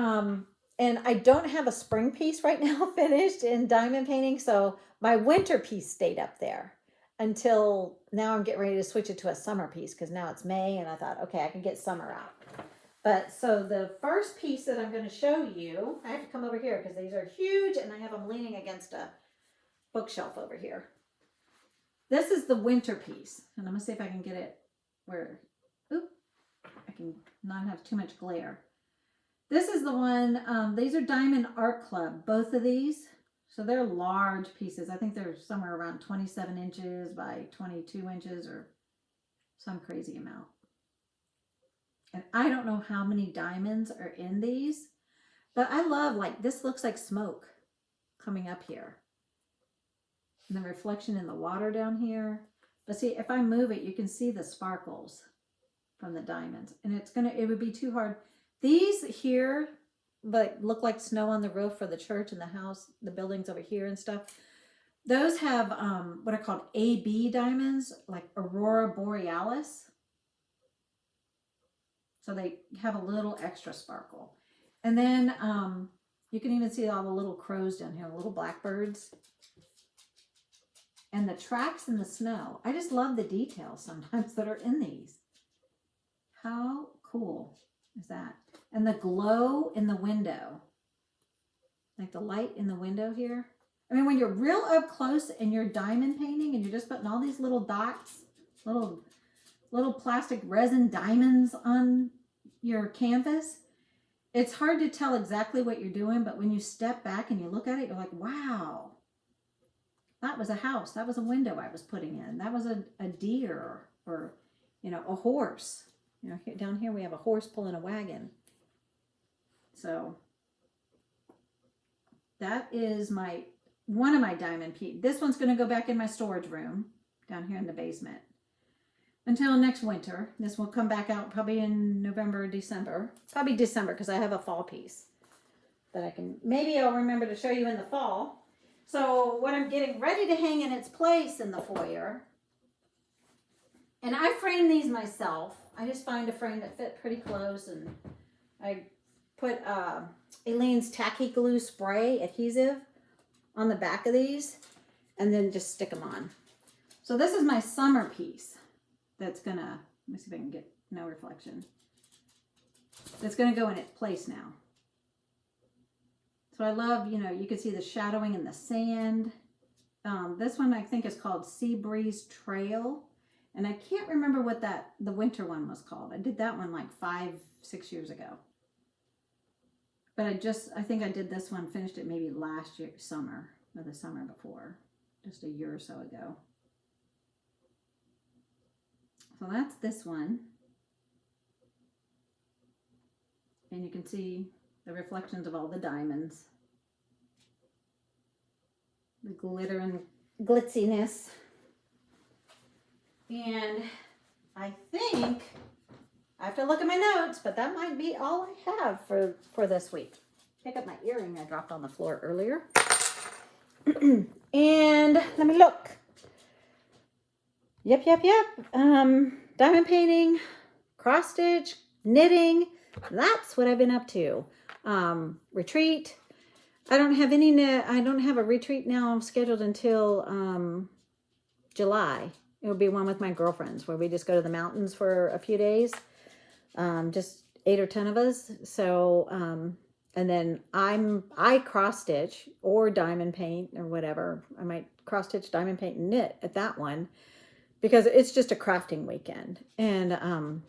and I don't have a spring piece right now finished in diamond painting. So my winter piece stayed up there until now. I'm getting ready to switch it to a summer piece because now it's May, and I thought, okay, I can get summer out. But so the first piece that I'm going to show you, I have to come over here because these are huge and I have them leaning against a bookshelf over here. This is the winter piece, and I'm going to see if I can get it where, I can not have too much glare. This is the one, these are Diamond Art Club, both of these. So they're large pieces. I think they're somewhere around 27 inches by 22 inches or some crazy amount. And I don't know how many diamonds are in these, but I love, like, this looks like smoke coming up here. And the reflection in the water down here. But see, if I move it, you can see the sparkles from the diamonds. And it would be too hard. These here, but look like snow on the roof for the church and the house, the buildings over here and stuff. Those have what are called AB diamonds, like Aurora Borealis. So they have a little extra sparkle. And then you can even see all the little crows down here, little blackbirds. And the tracks in the snow. I just love the details sometimes that are in these. How cool is that? And the glow in the window. Like the light in the window here. I mean, when you're real up close and you're diamond painting and you're just putting all these little dots, little plastic resin diamonds on your canvas, it's hard to tell exactly what you're doing, but when you step back and you look at it, you're like, wow, that was a house. That was a window I was putting in. That was a deer or, a horse. Down here we have a horse pulling a wagon. So that is one of my diamond pieces. This one's going to go back in my storage room down here in the basement until next winter. This will come back out probably in November or December. Probably December because I have a fall piece that maybe I'll remember to show you in the fall. So what I'm getting ready to hang in its place in the foyer And I framed these myself. I just find a frame that fit pretty close, and I put Elaine's tacky glue spray adhesive on the back of these, and then just stick them on. So this is my summer piece that's gonna, let me see if I can get no reflection. That's gonna go in its place now. So I love, you know, you can see the shadowing in the sand. This one I think is called Sea Breeze Trail. And I can't remember what the winter one was called. I did that one like 5-6 years ago. But I think I did this one, finished it maybe last year, summer, or the summer before, just a year or so ago. So that's this one. And you can see the reflections of all the diamonds. The glitter and glitziness. And I think I have to look at my notes, but that might be all I have for this week. Pick up my earring I dropped on the floor earlier. And let me look. Yep. Diamond painting, cross stitch, knitting. That's what I've been up to. Retreat. I don't have a retreat now scheduled until July. It will be one with my girlfriends where we just go to the mountains for a few days. Just 8 or 10 of us. So, and then I cross stitch or diamond paint or whatever. I might cross stitch, diamond paint, and knit at that one because it's just a crafting weekend. And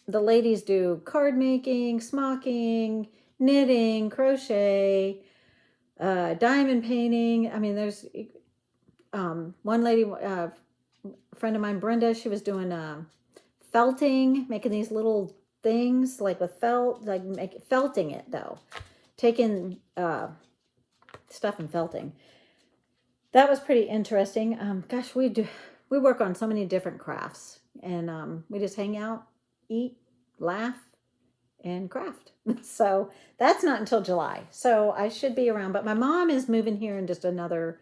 the ladies do card making, smocking, knitting, crochet, diamond painting. I mean, there's one lady, a friend of mine, Brenda, she was doing felting, making these little things like with felt, like felting it though, taking stuff and felting. That was pretty interesting. Gosh, we work on so many different crafts, and we just hang out, eat, laugh, and craft. So that's not until July. So I should be around, but my mom is moving here in just another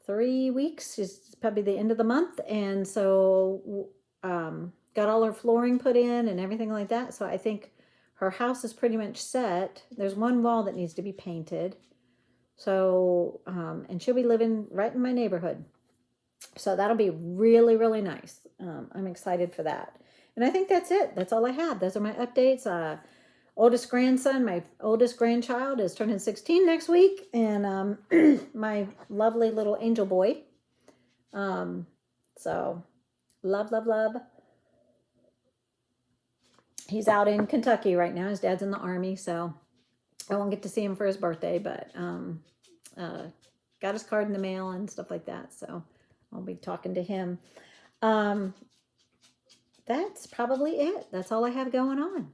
3 weeks. It's probably the end of the month, and so got all her flooring put in and everything like that. So I think her house is pretty much set. There's one wall that needs to be painted. So and she'll be living right in my neighborhood. So that'll be really, really nice. I'm excited for that. And I think that's it. That's all I have. Those are my updates. Oldest grandson, my oldest grandchild is turning 16 next week. And my lovely little angel boy. So love. He's out in Kentucky right now. His dad's in the Army, so I won't get to see him for his birthday, but got his card in the mail and stuff like that. So I'll be talking to him. That's probably it. That's all I have going on.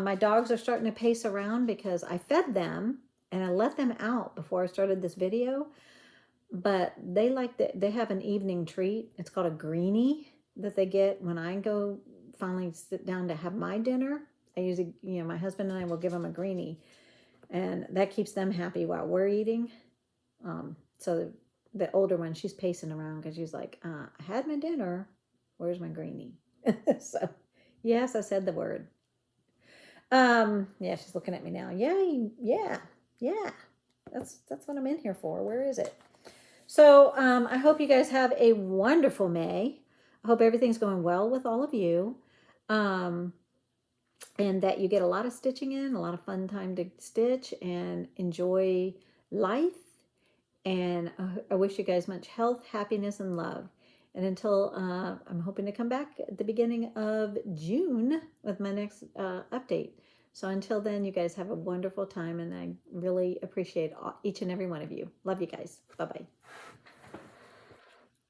My dogs are starting to pace around because I fed them and I let them out before I started this video. But they they have an evening treat. It's called a greenie that they get when I go finally sit down to have my dinner. I usually, my husband and I will give them a greenie, and that keeps them happy while we're eating. So the older one, she's pacing around because she's like, I had my dinner. Where's my greenie? So, yes, I said the word. Yeah, she's looking at me now. Yeah. That's what I'm in here for. Where is it? So, I hope you guys have a wonderful May. I hope everything's going well with all of you. And that you get a lot of stitching in, a lot of fun time to stitch and enjoy life. And I wish you guys much health, happiness, and love. And until I'm hoping to come back at the beginning of June with my next update. So until then, you guys have a wonderful time, and I really appreciate each and every one of you. Love you guys. Bye-bye.